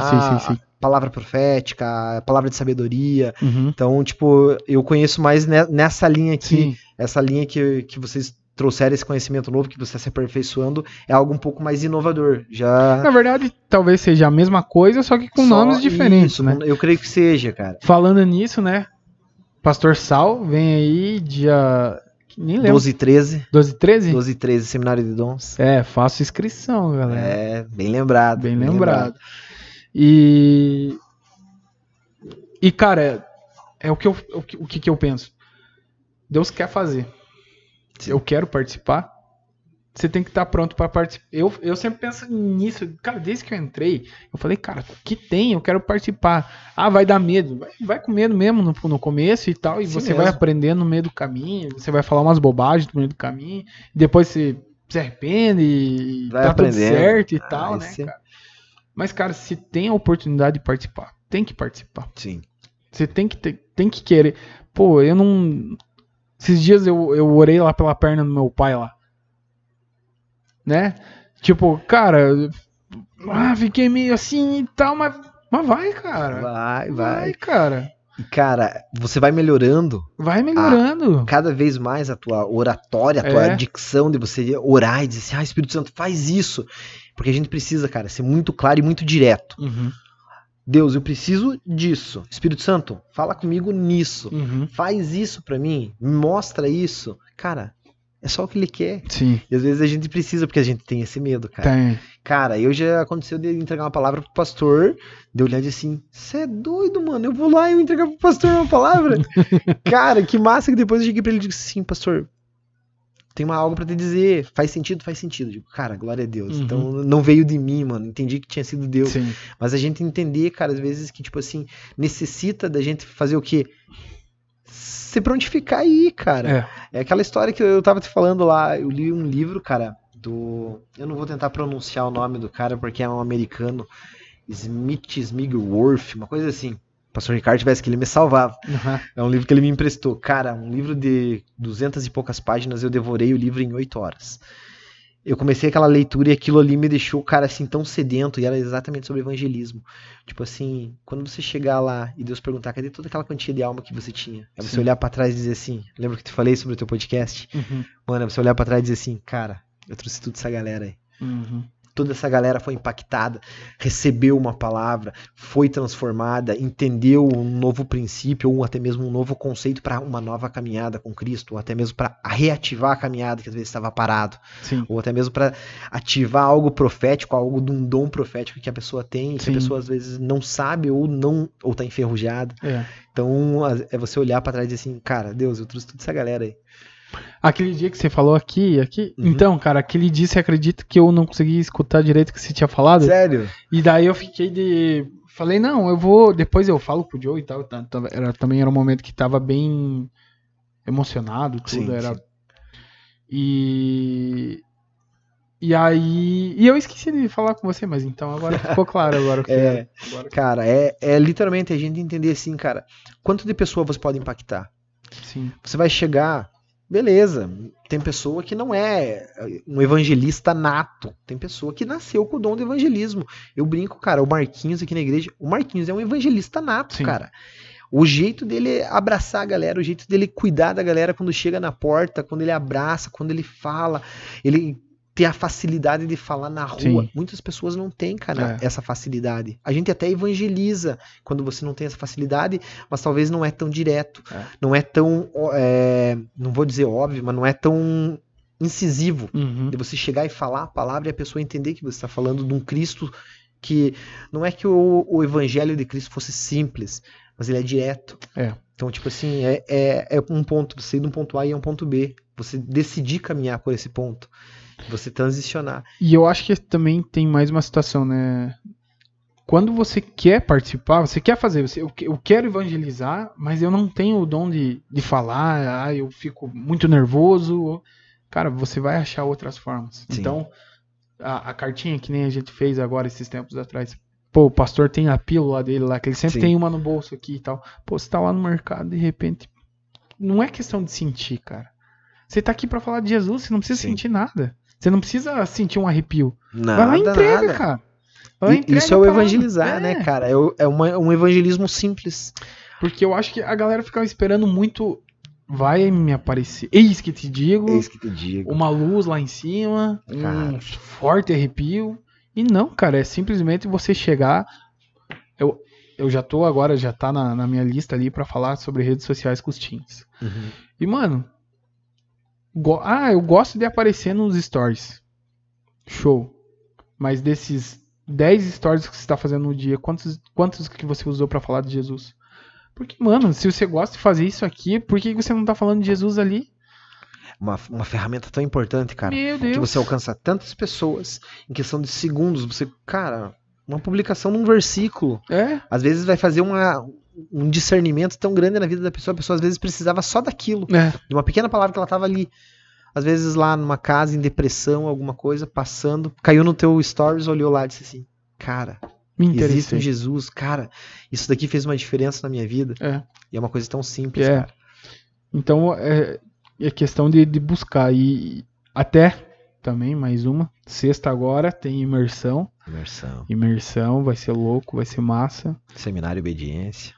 Palavra profética, a palavra de sabedoria,
Uhum.
então, tipo, eu conheço mais nessa linha aqui,
Sim.
essa linha que vocês trouxeram esse conhecimento novo, que você está se aperfeiçoando, é algo um pouco mais inovador.
Na verdade, talvez seja a mesma coisa, só que com nomes diferentes,
isso,
né?
Eu creio que seja, cara.
Falando nisso, né? Pastor Sal vem aí dia... Nem lembro.
12 e 13.
12 e 13?
12 e 13, Seminário de Dons.
Faço inscrição, galera.
Bem lembrado.
Bem lembrado. E cara, o que eu penso? Deus quer fazer.
Sim.
Eu quero participar. Você tem que estar pronto para participar. Eu sempre penso nisso. Cara, desde que eu entrei, eu falei, cara, que tem? Eu quero participar. Ah, vai dar medo. Vai com medo mesmo no começo e tal. E
Sim,
você
mesmo.
vai aprendendo no meio do caminho. Você vai falar umas bobagens no meio do caminho. Depois você se arrepende e
vai
tá
aprendendo.
Tudo certo e tal, né,
sim.
cara? Mas, cara, se tem a oportunidade de participar, tem que participar.
Sim.
Você tem que querer. Pô, eu não... Esses dias eu orei lá pela perna do meu pai lá. Né? Tipo, cara, fiquei meio assim e tal, mas vai, cara.
Vai,
cara.
E, cara, você vai melhorando.
Vai melhorando.
Cada vez mais a tua oratória, a tua dicção de você orar e dizer assim, Espírito Santo, faz isso. Porque a gente precisa, cara, ser muito claro e muito direto.
Uhum.
Deus, eu preciso disso. Espírito Santo, fala comigo nisso.
Uhum.
Faz isso pra mim. Me mostra isso. Cara, é só o que ele quer.
Sim.
E às vezes a gente precisa, porque a gente tem esse medo, cara.
Tem.
Cara, eu já aconteceu de entregar uma palavra pro pastor, de olhar e dizer assim, você é doido, mano, eu vou lá e eu entregar pro pastor uma palavra. Cara, que massa que depois eu cheguei pra ele e disse assim, pastor, tenho algo pra te dizer, faz sentido? Faz sentido. Eu digo, cara, glória a Deus.
Uhum.
Então, não veio de mim, mano, entendi que tinha sido Deus.
Sim.
Mas a gente entender, cara, às vezes que, tipo assim, necessita da gente fazer o quê? Se prontificar aí, cara. É aquela história que eu tava te falando lá, eu li um livro, cara, eu não vou tentar pronunciar o nome do cara, porque é um americano, Smigglesworth, uma coisa assim. O pastor Ricardo tivesse que ele me salvava.
Uhum.
É um livro que ele me emprestou. Cara, um livro de 200 e poucas páginas, eu devorei o livro em 8 horas. Eu comecei aquela leitura e aquilo ali me deixou, cara, assim, tão sedento, e era exatamente sobre evangelismo. Tipo assim, quando você chegar lá e Deus perguntar, cadê toda aquela quantia de alma que você tinha? É você olhar pra trás e dizer assim, lembra que eu te falei sobre o teu podcast?
Uhum.
Mano, é você olhar pra trás e dizer assim, cara, eu trouxe toda essa galera aí.
Uhum.
Toda essa galera foi impactada, recebeu uma palavra, foi transformada, entendeu um novo princípio ou até mesmo um novo conceito para uma nova caminhada com Cristo, ou até mesmo para reativar a caminhada que às vezes estava parado,
Sim.
ou até mesmo para ativar algo profético, algo de um dom profético que a pessoa tem, que
Sim.
a pessoa às vezes não sabe ou tá enferrujada. Então é você olhar para trás e dizer assim, cara, Deus, eu trouxe toda essa galera aí.
Aquele dia que você falou aqui, então, cara, aquele dia você acredita que eu não consegui escutar direito o que você tinha falado?
Sério?
E daí eu falei, não, eu vou, depois eu falo pro Joe e tal, também era um momento que tava bem emocionado, tudo,
Sim,
era...
sim.
E aí, eu esqueci de falar com você, mas então agora ficou claro agora o que era.
Cara, é literalmente a gente entender assim, cara, quanto de pessoa você pode impactar?
Sim.
Você vai chegar, beleza, tem pessoa que não é um evangelista nato, tem pessoa que nasceu com o dom do evangelismo. Eu brinco, cara, o Marquinhos aqui na igreja, o Marquinhos é um evangelista nato,
Sim.
cara. O jeito dele abraçar a galera, o jeito dele cuidar da galera quando chega na porta, quando ele abraça, quando ele fala, ele ter a facilidade de falar na rua.
Sim.
Muitas pessoas não têm, cara, essa facilidade. A gente até evangeliza quando você não tem essa facilidade, mas talvez não é tão direto. Não é tão, não vou dizer óbvio, mas não é tão incisivo. De você chegar e falar a palavra e a pessoa entender que você está falando de um Cristo que não é que o evangelho de Cristo fosse simples, mas ele é direto. Então, tipo assim, é um ponto, você ir de um ponto A e um ponto B. Você decidir caminhar por esse ponto. Você transicionar.
E eu acho que também tem mais uma situação, né? Quando você quer participar, você quer fazer, eu quero evangelizar, mas eu não tenho o dom de falar, eu fico muito nervoso. Cara, você vai achar outras formas.
Sim.
Então, a cartinha que nem a gente fez agora esses tempos atrás. Pô, o pastor tem a pílula dele lá, que ele sempre tem uma no bolso aqui e tal. Pô, você tá lá no mercado, de repente... Não é questão de sentir, cara. Você tá aqui pra falar de Jesus, você não precisa sentir nada. Você não precisa sentir um arrepio. Vai lá e entrega, cara.
Isso é o evangelizar, né, cara? É um evangelismo simples.
Porque eu acho que a galera ficava esperando muito... Vai me aparecer. Eis que te digo. Uma luz lá em cima.
Cara.
Um forte arrepio. E não, cara. É simplesmente você chegar... Eu já tô agora, já tá na minha lista ali pra falar sobre redes sociais com os teens. E, mano... eu gosto de aparecer nos stories. Show. Mas desses 10 stories que você tá fazendo no dia, quantos que você usou pra falar de Jesus? Porque, mano, se você gosta de fazer isso aqui, por que você não tá falando de Jesus ali?
Uma ferramenta tão importante, cara.
Meu Deus.
Que você alcança tantas pessoas em questão de segundos. Você, cara, uma publicação num versículo. Às vezes vai fazer um discernimento tão grande na vida da pessoa. A pessoa às vezes precisava só daquilo. De uma pequena palavra que ela tava ali. Às vezes lá numa casa, em depressão, alguma coisa, passando. Caiu no teu stories, olhou lá e disse assim, cara... Existe um Jesus, cara, isso daqui fez uma diferença na minha vida. E é uma coisa tão simples, cara.
Então, é questão de buscar. E até, também, mais uma, sexta agora, tem imersão. Imersão, vai ser louco, vai ser massa.
Seminário Obediência.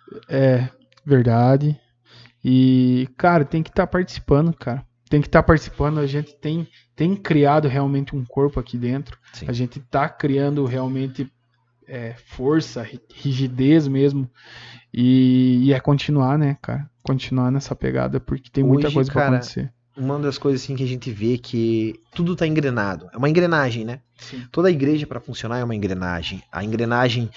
Verdade. E, cara, tem que estar participando, cara. Tem que estar participando, a gente tem criado realmente um corpo aqui dentro.
Sim.
A gente tá criando realmente... força, rigidez mesmo, e é continuar, né, cara, continuar nessa pegada, porque tem muita coisa pra acontecer.
Uma das coisas assim que a gente vê que tudo tá engrenado, é uma engrenagem, né?
Sim.
Toda igreja para funcionar é uma engrenagem, a engrenagem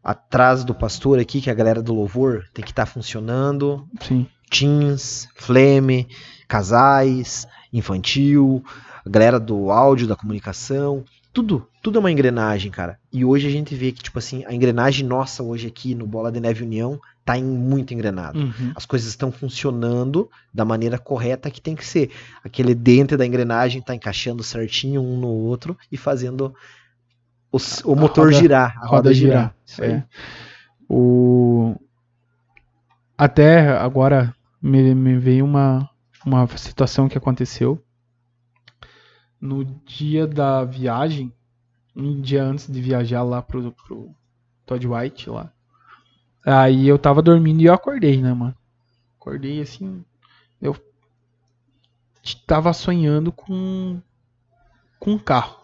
atrás do pastor aqui, que é a galera do louvor, tem que estar funcionando.
Sim.
teens, flame, casais, infantil, a galera do áudio, da comunicação, tudo é uma engrenagem, cara. E hoje a gente vê que, tipo assim, a engrenagem nossa hoje aqui no Bola de Neve União tá muito engrenado. As coisas estão funcionando da maneira correta que tem que ser. Aquele dente da engrenagem tá encaixando certinho um no outro e fazendo o motor girar, a roda girar. Isso aí.
Até agora me veio uma situação que aconteceu. No dia da viagem, um dia antes de viajar lá pro Todd White lá. Aí eu tava dormindo e eu acordei, né, mano? Acordei assim, eu tava sonhando com um carro.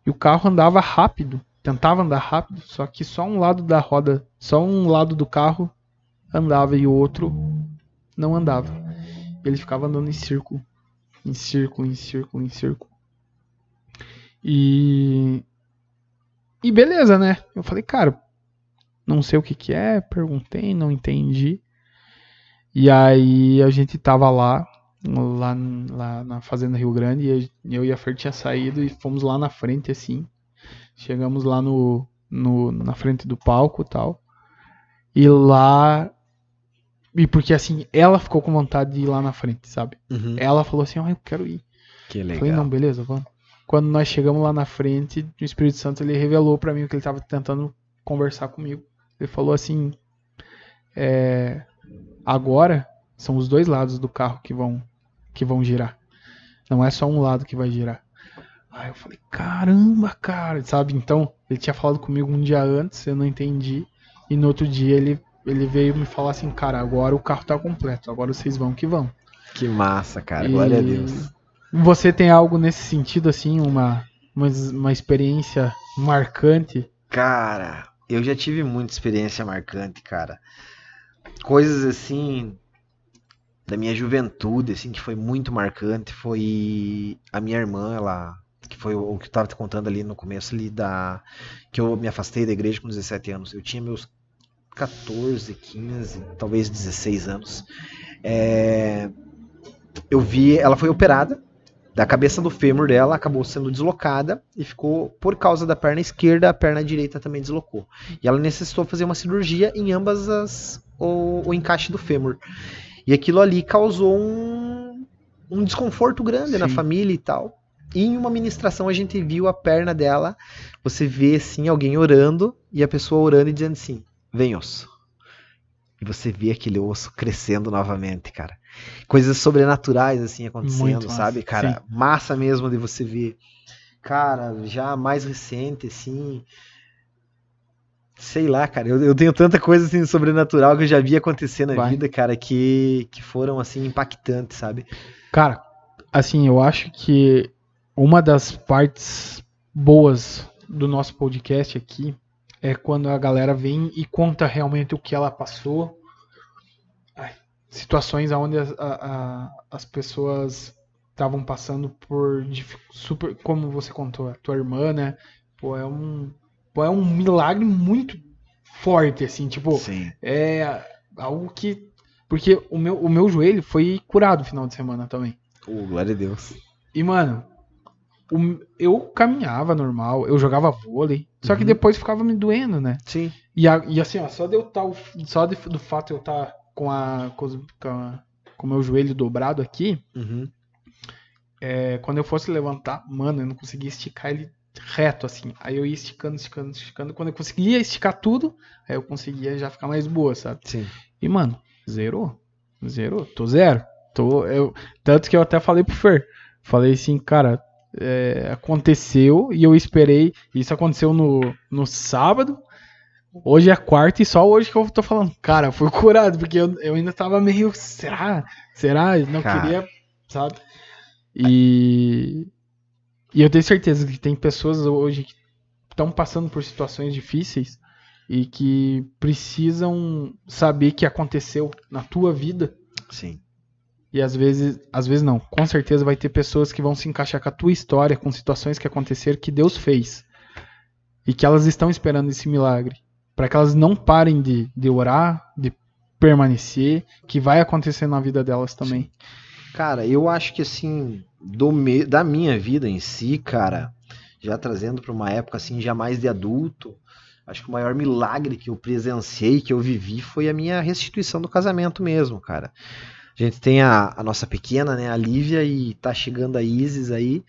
E o carro andava rápido, tentava andar rápido, só que só um lado da roda, só um lado do carro andava e o outro não andava. Ele ficava andando em círculo. Em círculo. E beleza, né? Eu falei, cara, não sei o que é, perguntei, não entendi. E aí a gente tava lá na Fazenda Rio Grande, e eu e a Fer tinha saído e fomos lá na frente, assim. Chegamos lá na frente do palco e tal. E lá... E porque assim, ela ficou com vontade de ir lá na frente, sabe? Ela falou assim, eu quero ir.
Que legal.
Eu falei, não, beleza, vamos. Quando nós chegamos lá na frente, o Espírito Santo, ele revelou pra mim que ele tava tentando conversar comigo. Ele falou assim, agora são os dois lados do carro que vão girar. Não é só um lado que vai girar. Aí eu falei, caramba, cara, sabe? Então, ele tinha falado comigo um dia antes, eu não entendi. E no outro dia ele veio me falar assim, cara, agora o carro tá completo, agora vocês vão que vão.
Que massa, cara, glória a Deus.
Você tem algo nesse sentido, assim, uma experiência marcante?
Cara, eu já tive muita experiência marcante, cara. Coisas assim da minha juventude, assim, que foi muito marcante, foi a minha irmã, ela, que foi o que eu tava te contando ali no começo ali que eu me afastei da igreja com 17 anos. Eu tinha meus 14, 15, talvez 16 anos. Eu vi, ela foi operada, da cabeça do fêmur dela acabou sendo deslocada e ficou, por causa da perna esquerda, a perna direita também deslocou. E ela necessitou fazer uma cirurgia em ambas o encaixe do fêmur. E aquilo ali causou um desconforto grande na família e tal. E em uma ministração a gente viu a perna dela, você vê assim alguém orando e a pessoa orando e dizendo assim, vem osso. E você vê aquele osso crescendo novamente, cara. Coisas sobrenaturais assim acontecendo, muito sabe, massa, cara? Sim. Massa mesmo de você ver. Cara, já mais recente, assim... Sei lá, cara, eu tenho tanta coisa assim sobrenatural que eu já vi acontecer na vida, cara, que foram assim impactantes, sabe?
Cara, assim, eu acho que uma das partes boas do nosso podcast aqui é quando a galera vem e conta realmente o que ela passou. Situações onde as pessoas estavam passando por super, como você contou, a tua irmã, né? Pô, é um milagre muito forte, assim, tipo, sim. É algo que... Porque o meu joelho foi curado no final de semana também.
Glória a Deus.
E, mano, eu caminhava normal, eu jogava vôlei, só que depois ficava me doendo, né?
Sim.
E assim, ó, só do fato de eu estar com o meu joelho dobrado aqui, quando eu fosse levantar, mano, eu não conseguia esticar ele reto, assim. Aí eu ia esticando. Quando eu conseguia esticar tudo, aí eu conseguia já ficar mais boa, sabe?
Sim.
E, mano, zerou. Tô zero. Tanto que eu até falei pro Fer. Falei assim, cara, aconteceu e eu esperei. Isso aconteceu no sábado. Hoje é quarta e só hoje que eu tô falando. Cara, fui curado, porque eu ainda tava meio... Será? Não queria, sabe? E eu tenho certeza que tem pessoas hoje que estão passando por situações difíceis e que precisam saber que aconteceu na tua vida.
Sim.
E às vezes não. Com certeza vai ter pessoas que vão se encaixar com a tua história, com situações que aconteceram, que Deus fez. E que elas estão esperando esse milagre. Para que elas não parem de orar, de permanecer, que vai acontecer na vida delas também.
Cara, eu acho que assim, da minha vida em si, cara, já trazendo para uma época assim, já mais de adulto, acho que o maior milagre que eu presenciei, que eu vivi, foi a minha restituição do casamento mesmo, cara. A gente tem a nossa pequena, né, a Lívia, e tá chegando a Isis aí.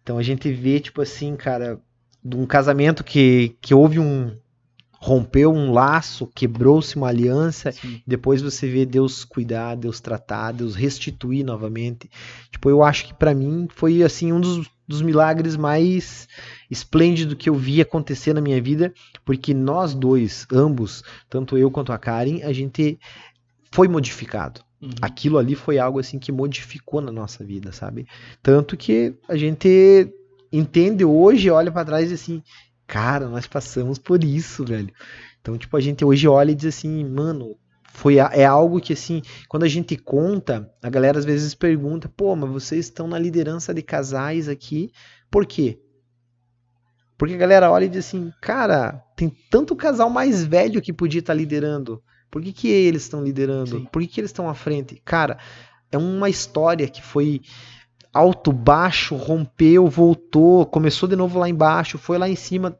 Então a gente vê, tipo assim, cara, de um casamento que houve rompeu um laço, quebrou-se uma aliança,
Sim.
depois você vê Deus cuidar, Deus tratar, Deus restituir novamente. Tipo, eu acho que pra mim foi assim um dos milagres mais esplêndidos que eu vi acontecer na minha vida, porque nós dois, ambos, tanto eu quanto a Karen, a gente foi modificado. Aquilo ali foi algo assim que modificou na nossa vida, sabe? Tanto que a gente entende hoje, olha pra trás e assim, cara, nós passamos por isso, velho. Então, tipo, a gente hoje olha e diz assim, mano, é algo que assim, quando a gente conta, a galera às vezes pergunta, pô, mas vocês estão na liderança de casais aqui, por quê? Porque a galera olha e diz assim, cara, tem tanto casal mais velho que podia estar liderando. Por que eles estão liderando?
Sim.
Por que eles estão à frente? Cara, é uma história que foi alto, baixo, rompeu, voltou, começou de novo lá embaixo, foi lá em cima.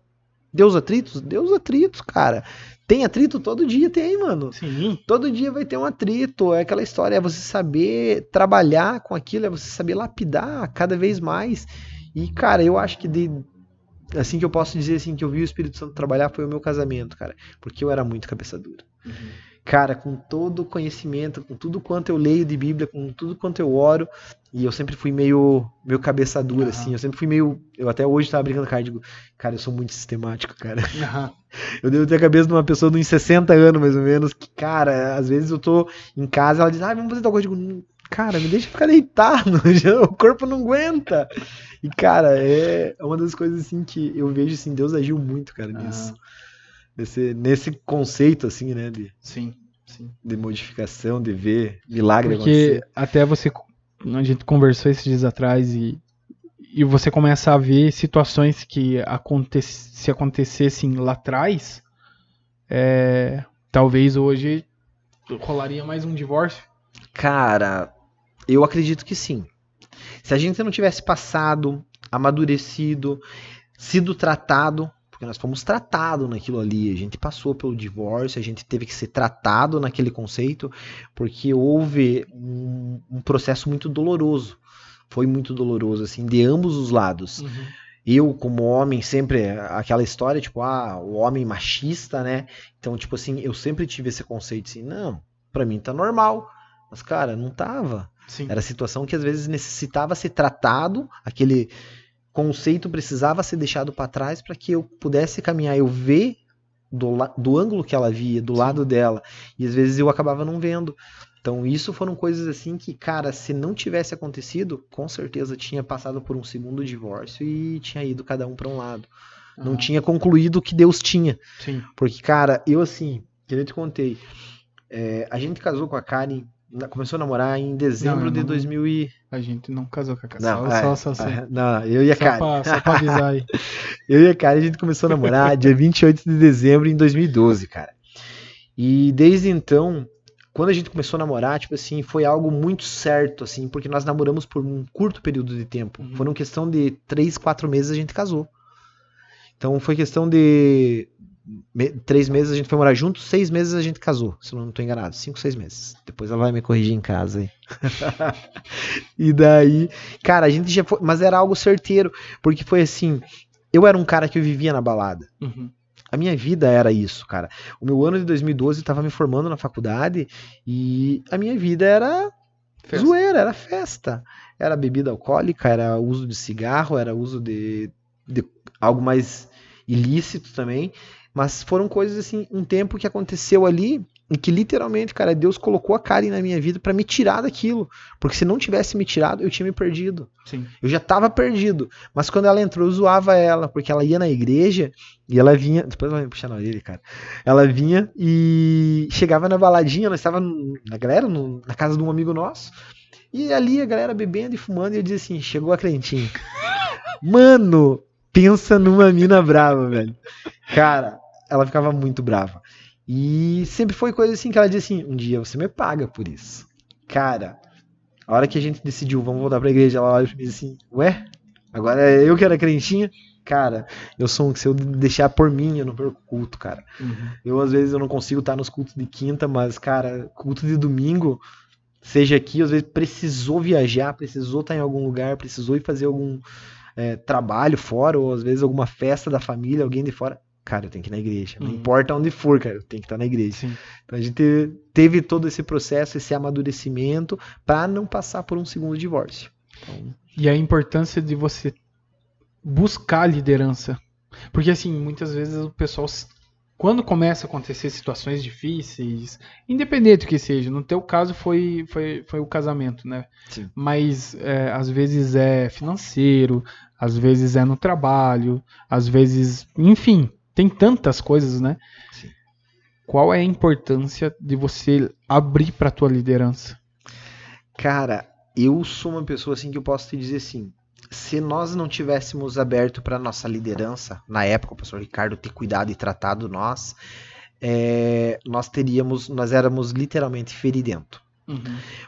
Deus atritos? Deus atritos, cara. Tem atrito? Todo dia tem, mano.
Sim.
Todo dia vai ter um atrito. É aquela história, é você saber trabalhar com aquilo, é você saber lapidar cada vez mais. E, cara, eu acho que assim que eu posso dizer assim que eu vi o Espírito Santo trabalhar foi o meu casamento, cara, porque eu era muito cabeça dura. Cara, com todo o conhecimento, com tudo quanto eu leio de Bíblia, com tudo quanto eu oro, e eu sempre fui meio cabeça dura, assim, eu sempre fui meio, eu até hoje tava brincando com o cara, digo, cara, eu sou muito sistemático, cara. Eu devo ter a cabeça de uma pessoa de uns 60 anos, mais ou menos, que, cara, às vezes eu tô em casa, ela diz, vamos fazer tal coisa, eu digo, cara, me deixa ficar deitado, o corpo não aguenta. E, cara, é uma das coisas, assim, que eu vejo, assim, Deus agiu muito, cara, nisso. Nesse conceito, assim, né,
Sim.
de modificação, de ver milagre
Porque
acontecer.
até a gente conversou esses dias atrás e você começa a ver situações que se acontecessem lá atrás, talvez hoje rolaria mais um divórcio.
Cara, eu acredito que sim. Se a gente não tivesse passado, amadurecido, sido tratado, porque nós fomos tratados naquilo ali, a gente passou pelo divórcio, a gente teve que ser tratado naquele conceito, porque houve um processo muito doloroso. Foi muito doloroso, assim, de ambos os lados. Eu, como homem, sempre aquela história, tipo, o homem machista, né? Então, tipo assim, eu sempre tive esse conceito assim, não, pra mim tá normal. Mas, cara, não tava.
Sim.
Era situação que às vezes necessitava ser tratado, aquele conceito precisava ser deixado para trás para que eu pudesse caminhar, eu ver do ângulo que ela via, do lado dela, e às vezes eu acabava não vendo. Então isso foram coisas assim que, cara, se não tivesse acontecido, com certeza tinha passado por um segundo divórcio e tinha ido cada um para um lado. Não tinha concluído o que Deus tinha.
Sim.
Porque, cara, eu assim, que eu te contei, a gente casou com a Karen, começou a namorar em dezembro de 2000 e...
A gente não casou com a Karen.
Não, eu e a Karen.
Só pra avisar aí.
Eu e a Karen, a gente começou a namorar dia 28 de dezembro de 2012, cara. E desde então, quando a gente começou a namorar, tipo assim, foi algo muito certo, assim, porque nós namoramos por um curto período de tempo. Foram questão de 3, 4 meses a gente casou. Então foi questão de 3 meses a gente foi morar junto, 6 meses a gente casou, se eu não estou enganado, 5, 6 meses. Depois ela vai me corrigir em casa aí. E daí, cara, a gente já foi, mas era algo certeiro, porque foi assim, eu era um cara que eu vivia na balada. A minha vida era isso, cara. O meu ano de 2012 eu tava me formando na faculdade e a minha vida era zoeira, era festa. Era bebida alcoólica, era uso de cigarro, era uso de algo mais ilícito também. Mas foram coisas assim, um tempo que aconteceu ali em que literalmente, cara, Deus colocou a Karen na minha vida pra me tirar daquilo. Porque se não tivesse me tirado, eu tinha me perdido.
Sim.
Eu já tava perdido. Mas quando ela entrou, eu zoava ela, porque ela ia na igreja e ela vinha. Depois ela vai me puxar na orelha, cara. Ela vinha e chegava na baladinha, nós estava na galera, na casa de um amigo nosso. E ali a galera bebendo e fumando, e eu dizia assim: chegou a Clentinha. Mano, pensa numa mina brava, velho. Cara, ela ficava muito brava. E sempre foi coisa assim que ela dizia assim, um dia você me paga por isso. Cara, a hora que a gente decidiu, vamos voltar pra igreja, ela olha pra mim e diz assim, ué, agora é eu que era crentinha? Cara, eu sou um que se eu deixar por mim, eu não perco culto, cara. Eu, às vezes, eu não consigo estar nos cultos de quinta, mas, cara, culto de domingo, seja aqui, às vezes precisou viajar, precisou estar em algum lugar, precisou ir fazer algum trabalho fora, ou às vezes alguma festa da família, alguém de fora. Cara, eu tenho que ir na igreja. Não importa onde for, cara, eu tenho que estar na igreja.
Sim.
Então a gente teve todo esse processo, esse amadurecimento, para não passar por um segundo divórcio. Então...
E a importância de você buscar a liderança. Porque, assim, muitas vezes o pessoal, quando começa a acontecer situações difíceis, independente do que seja, no teu caso foi o casamento, né?
Sim.
Mas às vezes é financeiro, às vezes é no trabalho, às vezes, enfim, tem tantas coisas, né?
Sim.
Qual é a importância de você abrir para tua liderança?
Cara, eu sou uma pessoa assim que eu posso te dizer assim, se nós não tivéssemos aberto para nossa liderança, na época o pastor Ricardo ter cuidado e tratado nós, nós éramos literalmente feridento.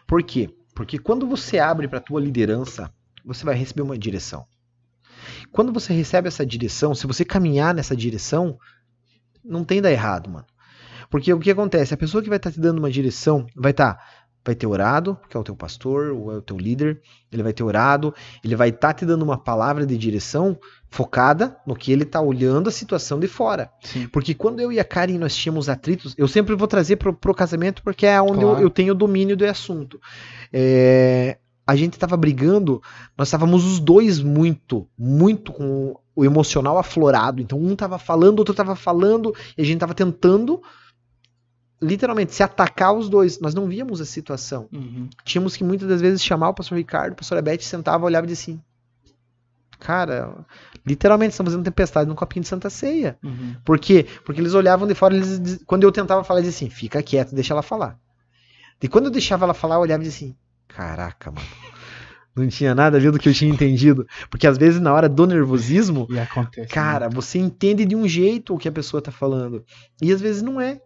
Por quê? Porque quando você abre para a tua liderança, você vai receber uma direção. Quando você recebe essa direção, se você caminhar nessa direção, não tem dar errado, mano. Porque o que acontece? A pessoa que vai estar te dando uma direção vai ter orado, que é o teu pastor, ou é o teu líder, ele vai ter orado, ele vai estar te dando uma palavra de direção focada no que ele está olhando a situação de fora.
Sim.
Porque quando eu e a Karen nós tínhamos atritos, eu sempre vou trazer pro casamento porque é onde
Claro.
eu tenho o domínio do assunto. A gente estava brigando, nós estávamos os dois muito com o emocional aflorado. Então um estava falando, outro estava falando, e a gente estava tentando literalmente se atacar os dois. Nós não víamos a situação. Tínhamos que muitas das vezes chamar o pastor Ricardo, a pastora Beth sentava, olhava e dizia assim, cara, literalmente estamos fazendo tempestade num copinho de Santa Ceia. Por quê? Porque eles olhavam de fora, quando eu tentava falar, eles diziam assim, fica quieto, deixa ela falar. E quando eu deixava ela falar, eu olhava e dizia assim, caraca, mano, não tinha nada a ver do que eu tinha entendido. Porque às vezes na hora do nervosismo,
E acontece,
cara, você entende de um jeito o que a pessoa tá falando. E às vezes não é.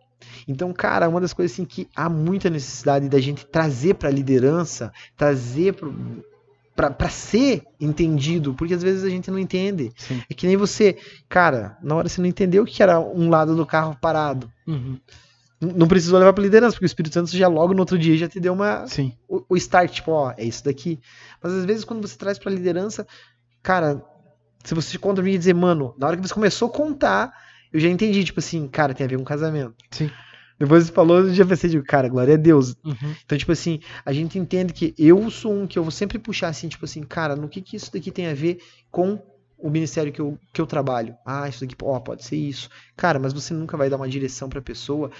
Então, cara, uma das coisas assim que há muita necessidade da gente trazer pra liderança, trazer pra ser entendido, porque às vezes a gente não entende.
Sim.
É que nem você, cara, na hora você não entendeu o que era um lado do carro parado. Não precisou levar pra liderança, porque o Espírito Santo já logo no outro dia já te deu
Sim.
o start, tipo, ó, é isso daqui. Mas às vezes quando você traz pra liderança, cara, se você conta pra mim e dizer, mano, na hora que você começou a contar, eu já entendi, tipo assim, cara, tem a ver com casamento.
Sim.
Depois você falou, eu já pensei, tipo, cara, glória a Deus. Então, tipo assim, a gente entende que eu sou um que eu vou sempre puxar assim, tipo assim, cara, no que isso daqui tem a ver com o ministério que eu trabalho? Ah, isso daqui, ó, pode ser isso. Cara, mas você nunca vai dar uma direção pra pessoa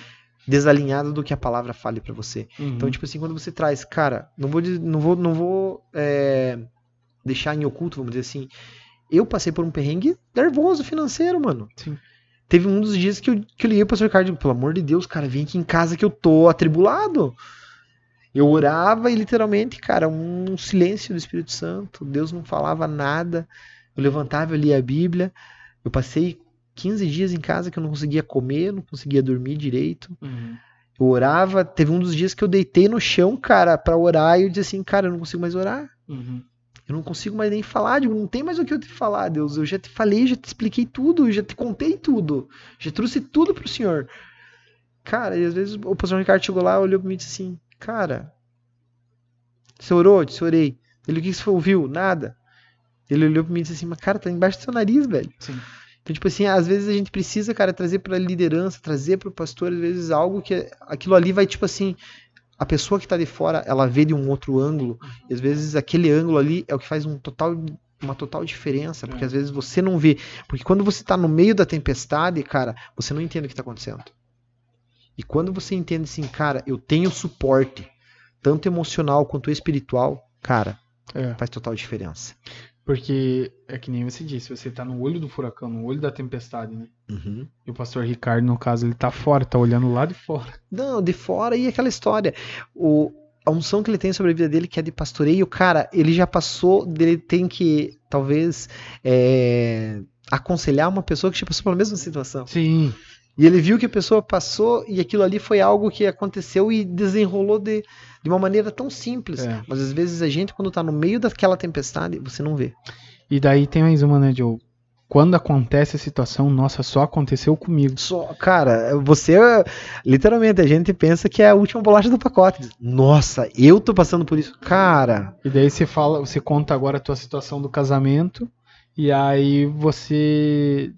desalinhada do que a palavra fale pra você. Então, tipo assim, quando você traz, cara, não vou deixar em oculto, vamos dizer assim, eu passei por um perrengue nervoso financeiro, mano.
Sim.
Teve um dos dias que eu liguei pro pastor Ricardo e digo, pelo amor de Deus, cara, vem aqui em casa que eu tô atribulado. Eu orava e literalmente, cara, um silêncio do Espírito Santo. Deus não falava nada. Eu levantava, eu lia a Bíblia. Eu passei 15 dias em casa que eu não conseguia comer, não conseguia dormir direito. Eu orava. Teve um dos dias que eu deitei no chão, cara, pra orar. E eu disse assim, cara, eu não consigo mais orar. Eu não consigo mais nem falar, digo, não tem mais o que eu te falar, Deus. Eu já te falei, já te expliquei tudo, eu já te contei tudo. Já trouxe tudo pro Senhor. Cara, e às vezes o pastor Ricardo chegou lá, olhou pra mim e disse assim, cara, você orou? Eu disse, orei. Ele, o que você ouviu? Nada. Ele olhou pra mim e disse assim, mas cara, tá embaixo do seu nariz, velho.
Sim.
Então, tipo assim, às vezes a gente precisa, cara, trazer pra liderança, trazer pro pastor, às vezes algo que aquilo ali vai, tipo assim, a pessoa que tá de fora, ela vê de um outro ângulo, e às vezes aquele ângulo ali é o que faz uma total diferença, porque às vezes você não vê, porque quando você tá no meio da tempestade, cara, você não entende o que tá acontecendo. E quando você entende assim, cara, eu tenho suporte, tanto emocional quanto espiritual, cara, faz total diferença.
Porque é que nem você disse, você tá no olho do furacão, no olho da tempestade, né? E o pastor Ricardo, no caso, ele tá fora, tá olhando lá de fora.
Não, de fora, e aquela história. A unção que ele tem sobre a vida dele, que é de pastoreio, cara, ele já passou, ele tem que, talvez, aconselhar uma pessoa que já passou pela mesma situação.
Sim.
E ele viu que a pessoa passou e aquilo ali foi algo que aconteceu e desenrolou de uma maneira tão simples. Mas às vezes a gente, quando tá no meio daquela tempestade, você não vê.
E daí tem mais uma, né, Joe? Quando acontece a situação, nossa, só aconteceu comigo.
Cara, você, literalmente, a gente pensa que é a última bolacha do pacote. Nossa, eu tô passando por isso. Cara.
E daí você conta agora a tua situação do casamento, e aí você,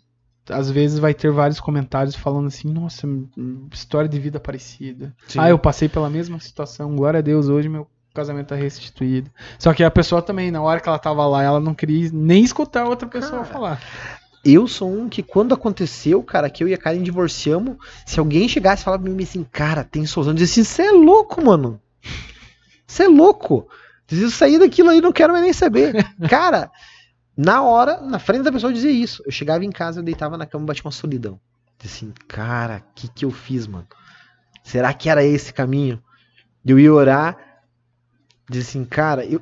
às vezes, vai ter vários comentários falando assim, nossa, história de vida parecida. Sim. Eu passei pela mesma situação, glória a Deus, hoje meu casamento tá restituído. Só que a pessoa também, na hora que ela tava lá, ela não queria nem escutar outra pessoa falar.
Eu sou um que quando aconteceu, cara, que eu e a Karen divorciamos, se alguém chegasse e falasse pra mim assim, cara, tem solução, eu dizia assim, você é louco, mano. Você é louco. Eu saí daquilo aí, não quero mais nem saber. Cara, na hora, na frente da pessoa eu dizia isso. Eu chegava em casa, eu deitava na cama e batia uma solidão. Dizia assim, cara, o que eu fiz, mano? Será que era esse caminho? Eu ia orar, dizia assim, cara, eu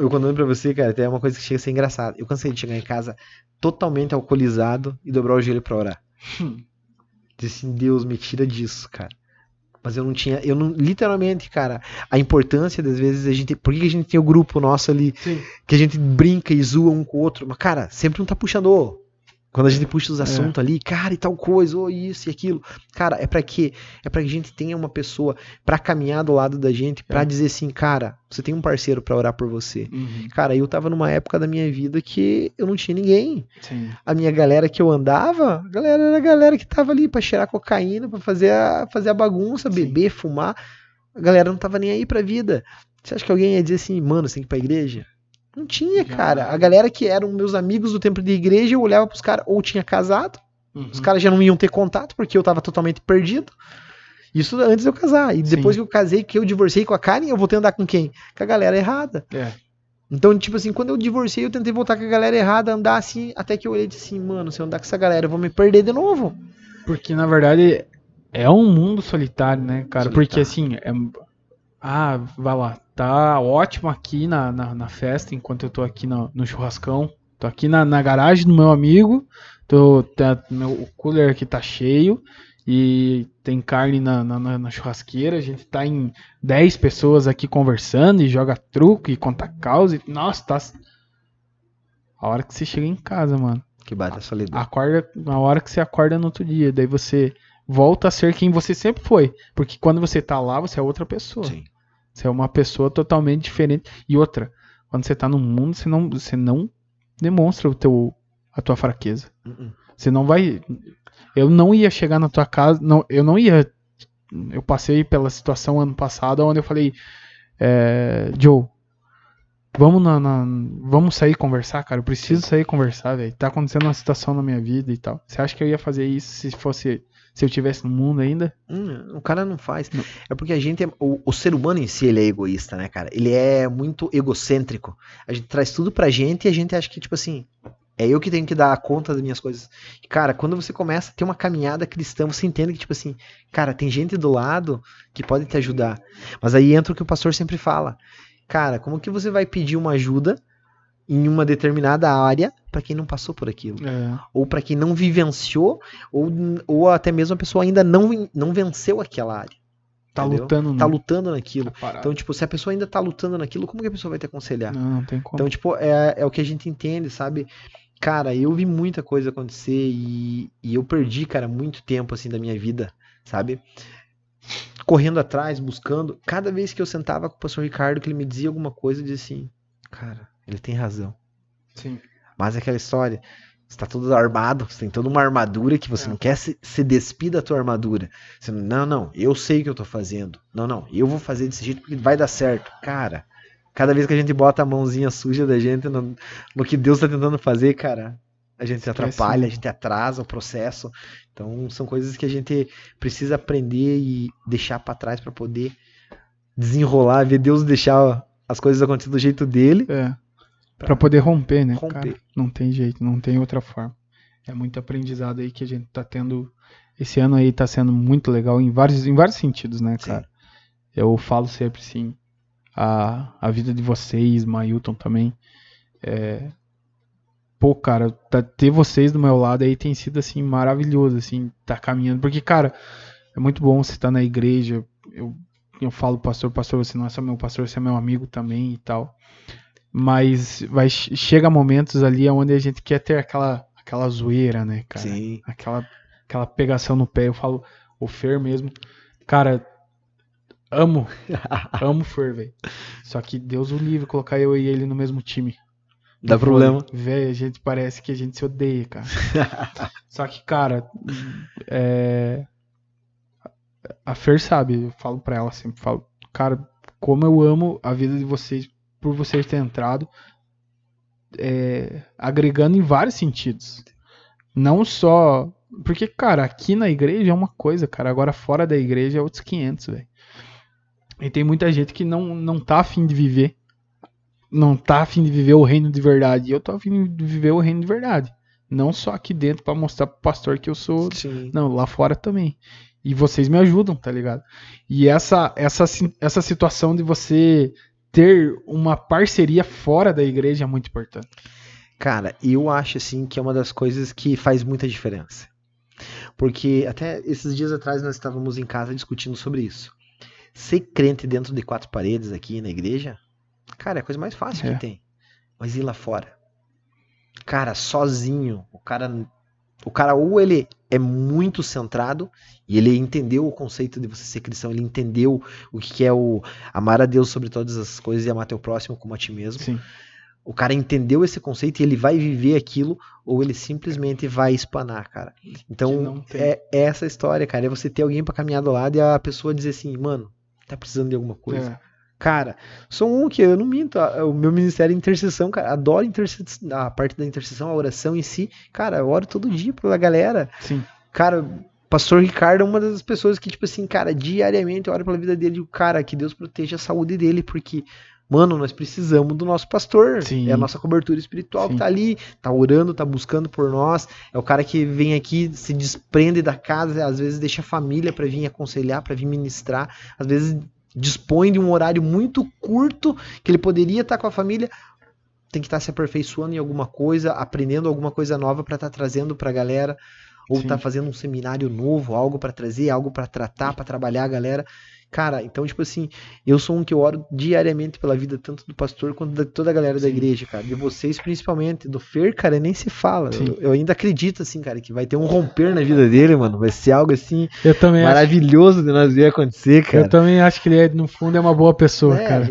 quando olho pra você, cara, tem uma coisa que chega a ser engraçada. Eu cansei de chegar em casa totalmente alcoolizado e dobrar o joelho pra orar. Disse assim, Deus, me tira disso, cara. Mas literalmente, cara, a importância das vezes por que a gente tem o grupo nosso ali, sim, que a gente brinca e zoa um com o outro, mas cara, sempre um tá puxando, quando a gente puxa os assuntos ali, cara, e tal coisa, isso e aquilo. Cara, é pra quê? É pra que a gente tenha uma pessoa pra caminhar do lado da gente, pra dizer assim, cara, você tem um parceiro pra orar por você. Uhum. Cara, eu tava numa época da minha vida que eu não tinha ninguém. Sim. A minha galera que eu andava, era a galera que tava ali pra cheirar cocaína, pra fazer a bagunça, beber, fumar. A galera não tava nem aí pra vida. Você acha que alguém ia dizer assim, mano, você tem que ir pra igreja? Não tinha, cara. A galera que eram meus amigos do tempo de igreja, eu olhava pros caras, ou tinha casado, os caras já não iam ter contato, porque eu tava totalmente perdido. Isso antes de eu casar. E depois que eu casei, que eu divorciei com a Karen, eu voltei a andar com quem? Com a galera errada. Então, tipo assim, quando eu divorciei, eu tentei voltar com a galera errada, andar assim, até que eu olhei e disse assim, mano, se eu andar com essa galera, eu vou me perder de novo.
Porque, na verdade, é um mundo solitário, né, cara? Solitário. Porque, assim, vai lá, tá ótimo aqui na festa, enquanto eu tô aqui no churrascão. Tô aqui na garagem do meu amigo, o cooler aqui tá cheio e tem carne na churrasqueira. A gente tá em 10 pessoas aqui conversando e joga truco e conta causa. E, nossa, tá... A hora que você chega em casa, mano.
Que bate a solidão.
A hora que você acorda no outro dia, daí você volta a ser quem você sempre foi. Porque quando você tá lá, você é outra pessoa. Sim. Você é uma pessoa totalmente diferente. E outra, quando você tá no mundo, você não demonstra a tua fraqueza. Você não vai... Eu não ia chegar na tua casa... Eu não ia... Eu passei pela situação ano passado, onde eu falei, Joe, vamos sair conversar, cara. Eu preciso sair conversar, velho. Tá acontecendo uma situação na minha vida e tal. Você acha que eu ia fazer isso se eu tivesse no mundo ainda?
O cara não faz. Não. É porque a gente o ser humano em si, ele é egoísta, né, cara? Ele é muito egocêntrico. A gente traz tudo pra gente e a gente acha que, tipo assim, é eu que tenho que dar conta das minhas coisas. Cara, quando você começa a ter uma caminhada cristã, você entende que, tipo assim, cara, tem gente do lado que pode te ajudar. Mas aí entra o que o pastor sempre fala. Cara, como que você vai pedir uma ajuda em uma determinada área para quem não passou por aquilo? Ou para quem não vivenciou, ou até mesmo a pessoa ainda não venceu aquela área.
Tá lutando,
tá lutando naquilo. Então, tipo, se a pessoa ainda tá lutando naquilo, como que a pessoa vai te aconselhar?
Não tem como.
Então, tipo, é o que a gente entende, sabe? Cara, eu vi muita coisa acontecer e eu perdi, cara, muito tempo, assim, da minha vida, sabe? Correndo atrás, buscando. Cada vez que eu sentava com o pastor Ricardo, que ele me dizia alguma coisa, eu dizia assim, cara, ele tem razão.
Sim.
Mas é aquela história, você tá todo armado, você tem toda uma armadura que você não quer se despir da tua armadura. Você não, eu sei o que eu tô fazendo. Não, eu vou fazer desse jeito porque vai dar certo. Cara, cada vez que a gente bota a mãozinha suja da gente no que Deus tá tentando fazer, cara, a gente se atrapalha, a gente atrasa o processo. Então são coisas que a gente precisa aprender e deixar pra trás pra poder desenrolar, ver Deus deixar as coisas acontecerem do jeito dele.
Pra poder romper, né? Cara, não tem jeito, não tem outra forma. É muito aprendizado aí que a gente tá tendo. Esse ano aí tá sendo muito legal em vários sentidos, né, cara? Sim. Eu falo sempre, sim, a vida de vocês, Mailton também, pô, cara, ter vocês do meu lado aí tem sido, assim, maravilhoso, assim, tá caminhando. Porque, cara, é muito bom você estar na igreja. Eu falo, pastor, você não é só meu pastor, você é meu amigo também e tal. Mas chega momentos ali onde a gente quer ter aquela zoeira, né, cara?
Sim.
Aquela pegação no pé. Eu falo, o Fer mesmo. Cara, amo o Fer, velho. Só que Deus o livre colocar eu e ele no mesmo time.
Dá problema.
Velho, a gente parece que a gente se odeia, cara. Só que, cara, a Fer sabe, eu falo pra ela sempre, falo, cara, como eu amo a vida de vocês por vocês terem entrado, agregando em vários sentidos. Não só... Porque, cara, aqui na igreja é uma coisa, cara, agora fora da igreja é outros 500, velho. E tem muita gente que não tá afim de viver. Não tá afim de viver o reino de verdade. E eu tô afim de viver o reino de verdade. Não só aqui dentro pra mostrar pro pastor que eu sou...
Sim.
Não, lá fora também. E vocês me ajudam, tá ligado? E essa situação de você ter uma parceria fora da igreja é muito importante.
Cara, eu acho assim que é uma das coisas que faz muita diferença. Porque até esses dias atrás nós estávamos em casa discutindo sobre isso. Ser crente dentro de 4 paredes aqui na igreja, cara, é a coisa mais fácil que tem. Mas ir lá fora, cara, sozinho, o cara ou ele é muito centrado e ele entendeu o conceito de você ser cristão, ele entendeu o que é o amar a Deus sobre todas as coisas e amar teu próximo como a ti mesmo.
Sim.
O cara entendeu esse conceito e ele vai viver aquilo, ou ele simplesmente vai espanar, cara. Então, é essa história, cara. É você ter alguém pra caminhar do lado e a pessoa dizer assim, mano, tá precisando de alguma coisa. Cara, sou um que eu não minto. O meu ministério é intercessão, cara. Adoro a parte da intercessão, a oração em si. Cara, eu oro todo dia pela galera.
Sim.
Cara, pastor Ricardo é uma das pessoas que, tipo assim, cara, diariamente eu oro pela vida dele. Cara, que Deus proteja a saúde dele, porque... Mano, nós precisamos do nosso pastor.
Sim.
É a nossa cobertura espiritual. Sim. Que tá ali, tá orando, tá buscando por nós. É o cara que vem aqui, se desprende da casa, às vezes deixa a família pra vir aconselhar, pra vir ministrar. Às vezes dispõe de um horário muito curto que ele poderia estar com a família. Tem que estar se aperfeiçoando em alguma coisa, aprendendo alguma coisa nova pra estar trazendo pra galera. Ou tá fazendo um seminário novo, algo pra trazer, algo pra tratar, pra trabalhar a galera. Cara, então, tipo assim, eu sou um que eu oro diariamente pela vida tanto do pastor quanto de toda a galera da igreja, cara. De vocês, principalmente. Do Fer, cara, nem se fala. Eu ainda acredito, assim, cara, que vai ter um romper na vida dele, mano. Vai ser algo, assim, maravilhoso de nós ver acontecer, cara.
Eu também acho que ele, no fundo, é uma boa pessoa, cara.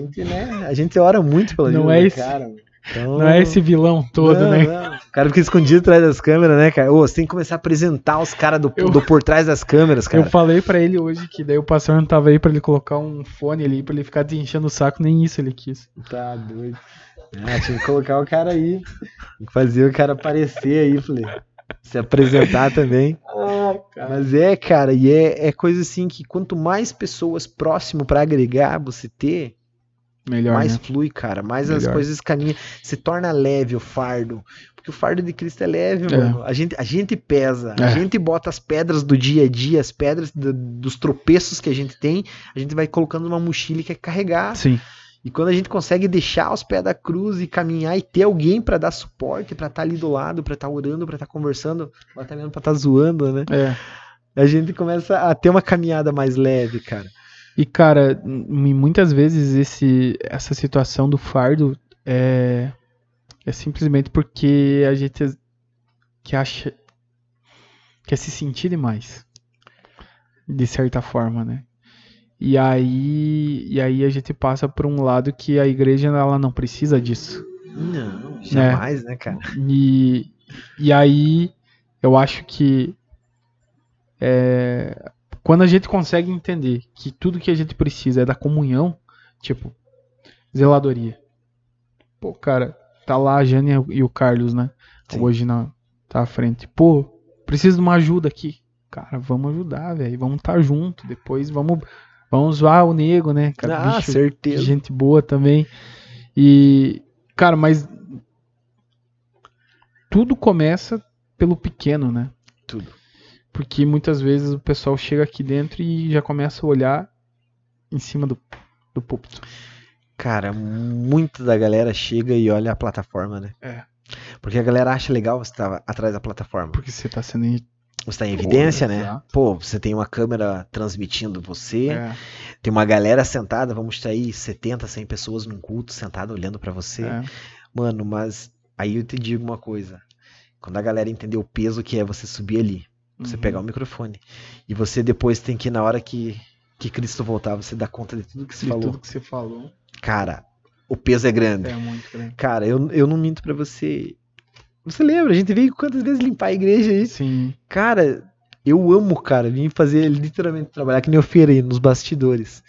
A gente ora muito pela vida do cara, mano.
Então... Não é esse vilão todo, né?
Não. O cara fica escondido atrás das câmeras, né, cara? Você tem que começar a apresentar os caras do por trás das câmeras, cara.
Eu falei pra ele hoje que daí o pastor não tava aí pra ele colocar um fone ali, pra ele ficar te enchendo o saco, nem isso ele quis.
Tá doido. Tinha que colocar o cara aí. Tem que fazer o cara aparecer aí, falei. Se apresentar também. Mas cara, e é coisa assim que quanto mais pessoas próximo pra agregar você ter,
melhor,
mais
né?
Flui, cara, mais as coisas caminham, se torna leve o fardo, porque o fardo de Cristo é leve, mano, a gente pesa, a gente bota as pedras do dia a dia, as pedras dos tropeços que a gente tem, a gente vai colocando numa mochila e quer carregar.
Sim.
E quando a gente consegue deixar os pés da cruz e caminhar e ter alguém pra dar suporte, pra estar ali do lado, pra estar orando, pra estar conversando, ou até mesmo pra estar zoando, né? A gente começa a ter uma caminhada mais leve, cara.
E, cara, muitas vezes essa situação do fardo é simplesmente porque a gente quer se sentir demais. De certa forma, né? E aí a gente passa por um lado que a igreja ela não precisa disso.
Não, jamais, né, cara?
E aí eu acho que quando a gente consegue entender que tudo que a gente precisa é da comunhão, tipo, zeladoria. Pô, cara, tá lá a Jane e o Carlos, né? Sim. Hoje tá à frente. Pô, preciso de uma ajuda aqui. Cara, vamos ajudar, velho. Vamos estar junto. Depois vamos zoar o nego, né? Cara, bicho,
certeza.
Gente boa também. E, cara, mas tudo começa pelo pequeno, né?
Tudo.
Porque muitas vezes o pessoal chega aqui dentro e já começa a olhar em cima do púlpito.
Cara, muita da galera chega e olha a plataforma, né? Porque a galera acha legal você estar atrás da plataforma.
Porque você tá sendo...
Você tá em evidência,
Pô,
né?
exato.
Pô, você tem uma câmera transmitindo você,
É,
tem uma galera sentada, vamos ter aí 70, 100 pessoas num culto sentada olhando pra você.
é.
Mano, mas aí eu te digo uma coisa. Quando a galera entender o peso que é você subir ali, você pegar o microfone, e você depois tem que, na hora que Cristo voltar, você dar conta de tudo que você
De
falou.
tudo que você falou.
Cara, o peso é grande.
É muito grande.
Cara, eu não minto pra você. Você lembra? A gente veio quantas vezes limpar a igreja aí?
Sim.
Cara, eu amo, cara, vim fazer literalmente trabalhar que nem eu feirei nos bastidores.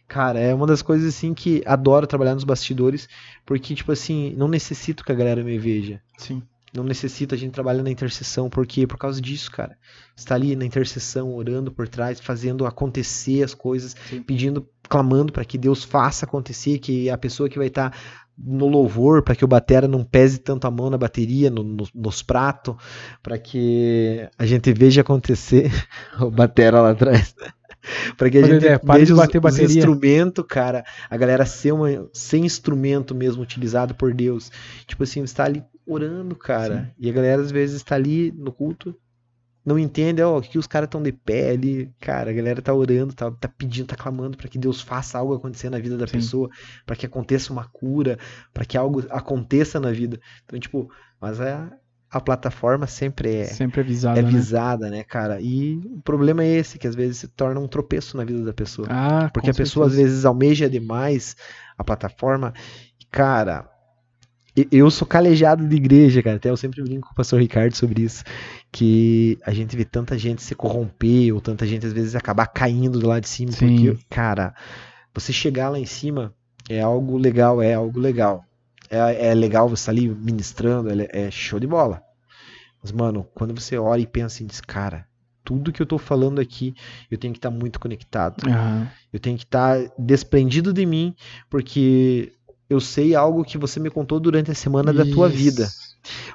Cara, é uma das coisas assim que adoro trabalhar nos bastidores, porque, tipo assim, não necessito que a galera me veja.
Sim.
Não necessita, a gente trabalha na intercessão, porque por causa disso, cara. Você tá ali na intercessão, orando por trás, fazendo acontecer as coisas,
Sim.
pedindo, clamando para que Deus faça acontecer, que a pessoa que vai estar no louvor, para que o batera não pese tanto a mão na bateria, nos pratos, para que a gente veja acontecer o batera lá atrás. Para que a gente veja os instrumentos, cara, a galera ser instrumento mesmo utilizado por Deus. Tipo assim, você tá ali orando, cara. Sim. E a galera às vezes está ali no culto, não entende, ó, que os caras estão de pé ali. Cara, a galera tá orando, tá pedindo, tá clamando para que Deus faça algo acontecer na vida da pessoa, para que aconteça uma cura, para que algo aconteça na vida. Então, tipo, mas a plataforma sempre é visada, né, cara? E o problema é esse, que às vezes se torna um tropeço na vida da pessoa. Porque a pessoa às vezes almeja demais a plataforma. E, cara, eu sou calejado de igreja, cara. Até eu sempre brinco com o pastor Ricardo sobre isso. Que a gente vê tanta gente se corromper, ou tanta gente às vezes acabar caindo do lado de cima. Sim. Porque, cara, você chegar lá em cima é algo legal, É legal você estar ali ministrando, é show de bola. Mas, mano, quando você ora e pensa e diz, cara, tudo que eu tô falando aqui, eu tenho que estar muito conectado.
Uhum.
Eu tenho que estar desprendido de mim, porque eu sei algo que você me contou durante a semana da tua vida.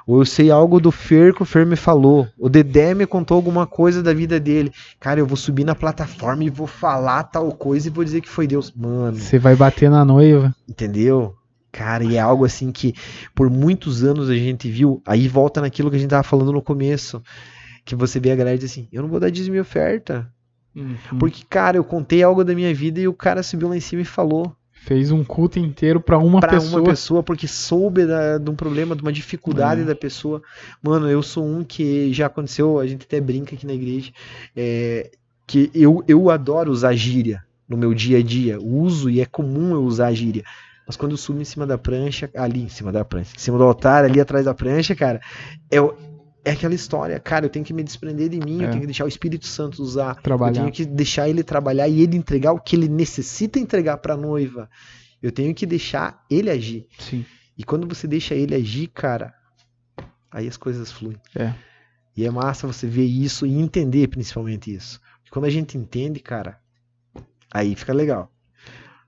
Ou eu sei algo do Fer que o Fer me falou. O Dedé me contou alguma coisa da vida dele. Cara, eu vou subir na plataforma e vou falar tal coisa e vou dizer que foi Deus. Mano.
Você vai bater na noiva.
Entendeu? Cara, e é algo assim que por muitos anos a gente viu, aí volta naquilo que a gente tava falando no começo, que você vê a galera diz assim, eu não vou dar dízimo e oferta. Porque, cara, eu contei algo da minha vida e o cara subiu lá em cima e falou.
Fez um culto inteiro pra uma pessoa.
Porque soube de um problema, de uma dificuldade da pessoa. Mano, eu sou um que já aconteceu, a gente até brinca aqui na igreja, que eu adoro usar gíria no meu dia a dia. Uso e é comum eu usar gíria. Mas quando eu subo em cima da prancha, em cima do altar, ali atrás da prancha, cara, é aquela história, cara, eu tenho que me desprender de mim, eu tenho que deixar o Espírito Santo usar, eu tenho que deixar ele trabalhar e ele entregar o que ele necessita entregar pra noiva. Eu tenho que deixar ele agir.
Sim.
E quando você deixa ele agir, cara, aí as coisas fluem. E é massa você ver isso e entender principalmente isso. Porque quando a gente entende, cara, aí fica legal.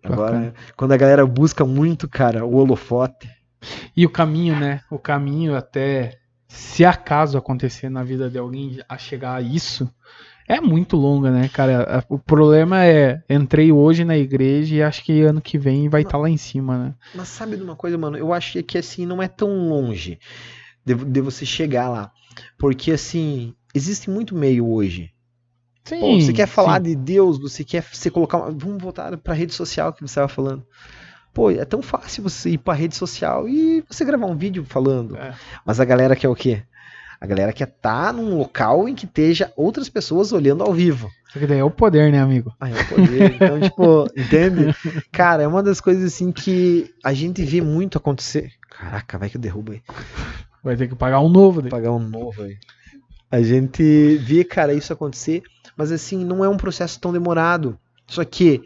Agora, quando a galera busca muito, cara, o holofote.
E o caminho, né? O caminho até, se acaso acontecer na vida de alguém a chegar a isso, é muito longa, né, cara? O problema é, entrei hoje na igreja e acho que ano que vem vai estar lá em cima, né?
Mas sabe de uma coisa, mano? Eu acho que assim, não é tão longe de você chegar lá. Porque assim, existe muito meio hoje.
Sim,
pô, você quer falar de Deus, você quer colocar. Vamos voltar pra rede social que você estava falando. Pô, é tão fácil você ir pra rede social e você gravar um vídeo falando. Mas a galera quer o quê? A galera quer estar num local em que esteja outras pessoas olhando ao vivo.
Isso que daí é o poder, né, amigo?
É o poder. Então, tipo, entende? Cara, é uma das coisas assim que a gente vê muito acontecer. Caraca, vai que eu derrubo aí.
Vai ter que pagar um novo.
Pagar um novo aí. A gente vê, cara, isso acontecer, mas assim, não é um processo tão demorado. Só que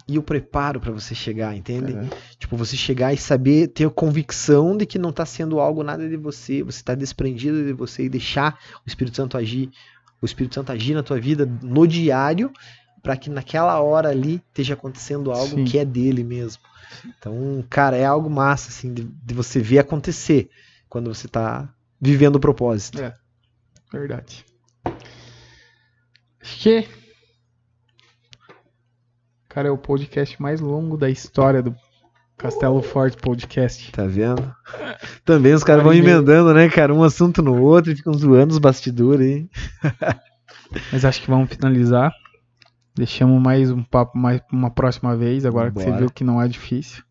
e o preparo para você chegar, entende? Tipo, você chegar e saber, ter a convicção de que não tá sendo algo nada de você tá desprendido de você e deixar o Espírito Santo agir na tua vida no diário, para que naquela hora ali esteja acontecendo algo que é dele mesmo. Então, cara, é algo massa, assim, de você ver acontecer quando você tá vivendo o propósito.
Verdade. Acho que, cara, é o podcast mais longo da história Castelo Forte Podcast.
Tá vendo? Também os caras vão emendando, né, cara? Um assunto no outro e ficam zoando os bastidores aí.
Mas acho que vamos finalizar. Deixamos mais um papo mais uma próxima vez, agora que você viu que não é difícil.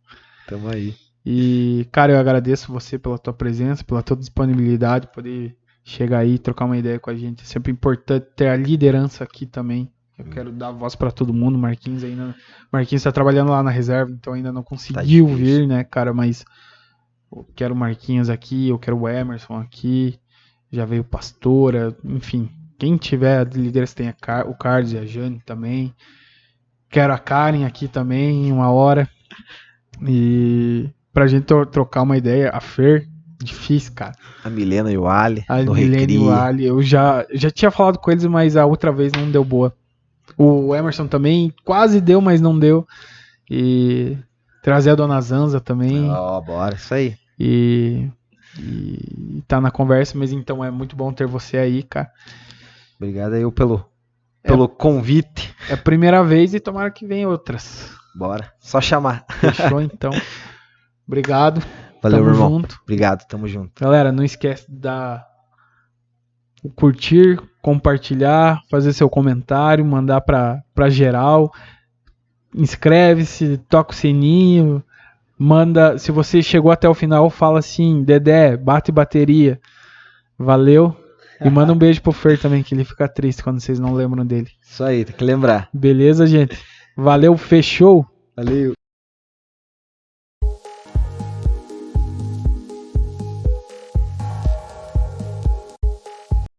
Tamo aí.
E, cara, eu agradeço você pela tua presença, pela tua disponibilidade, poder chegar aí e trocar uma ideia com a gente. É sempre importante ter a liderança aqui também. Eu quero dar voz pra todo mundo. Marquinhos tá trabalhando lá na reserva, então ainda não conseguiu vir, né, cara? Mas eu quero o Marquinhos aqui, eu quero o Emerson aqui. Já veio Pastora, enfim. Quem tiver de liderança tem o Carlos e a Jane também. Quero a Karen aqui também, uma hora. E pra gente trocar uma ideia. A Fer, difícil, cara.
A Milena e o Ali.
A Milena e o Ali. Eu já tinha falado com eles, mas a outra vez não deu boa. O Emerson também quase deu, mas não deu. E trazer a Dona Zanza também.
Ó, bora, isso aí.
E tá na conversa, mas então é muito bom ter você aí, cara.
Obrigado aí pelo convite.
É a primeira vez e tomara que venha outras.
Bora, só chamar.
Fechou, então. Obrigado.
Valeu,
tamo
irmão.
Junto.
Obrigado, tamo junto.
Galera, não esquece de dar o curtir, compartilhar, fazer seu comentário, mandar pra geral. Inscreve-se, toca o sininho. Manda, se você chegou até o final, fala assim, Dedé, bate bateria. Valeu. E manda um beijo pro Fer também, que ele fica triste quando vocês não lembram dele.
Isso aí, tem que lembrar.
Beleza, gente? Valeu, fechou.
Valeu.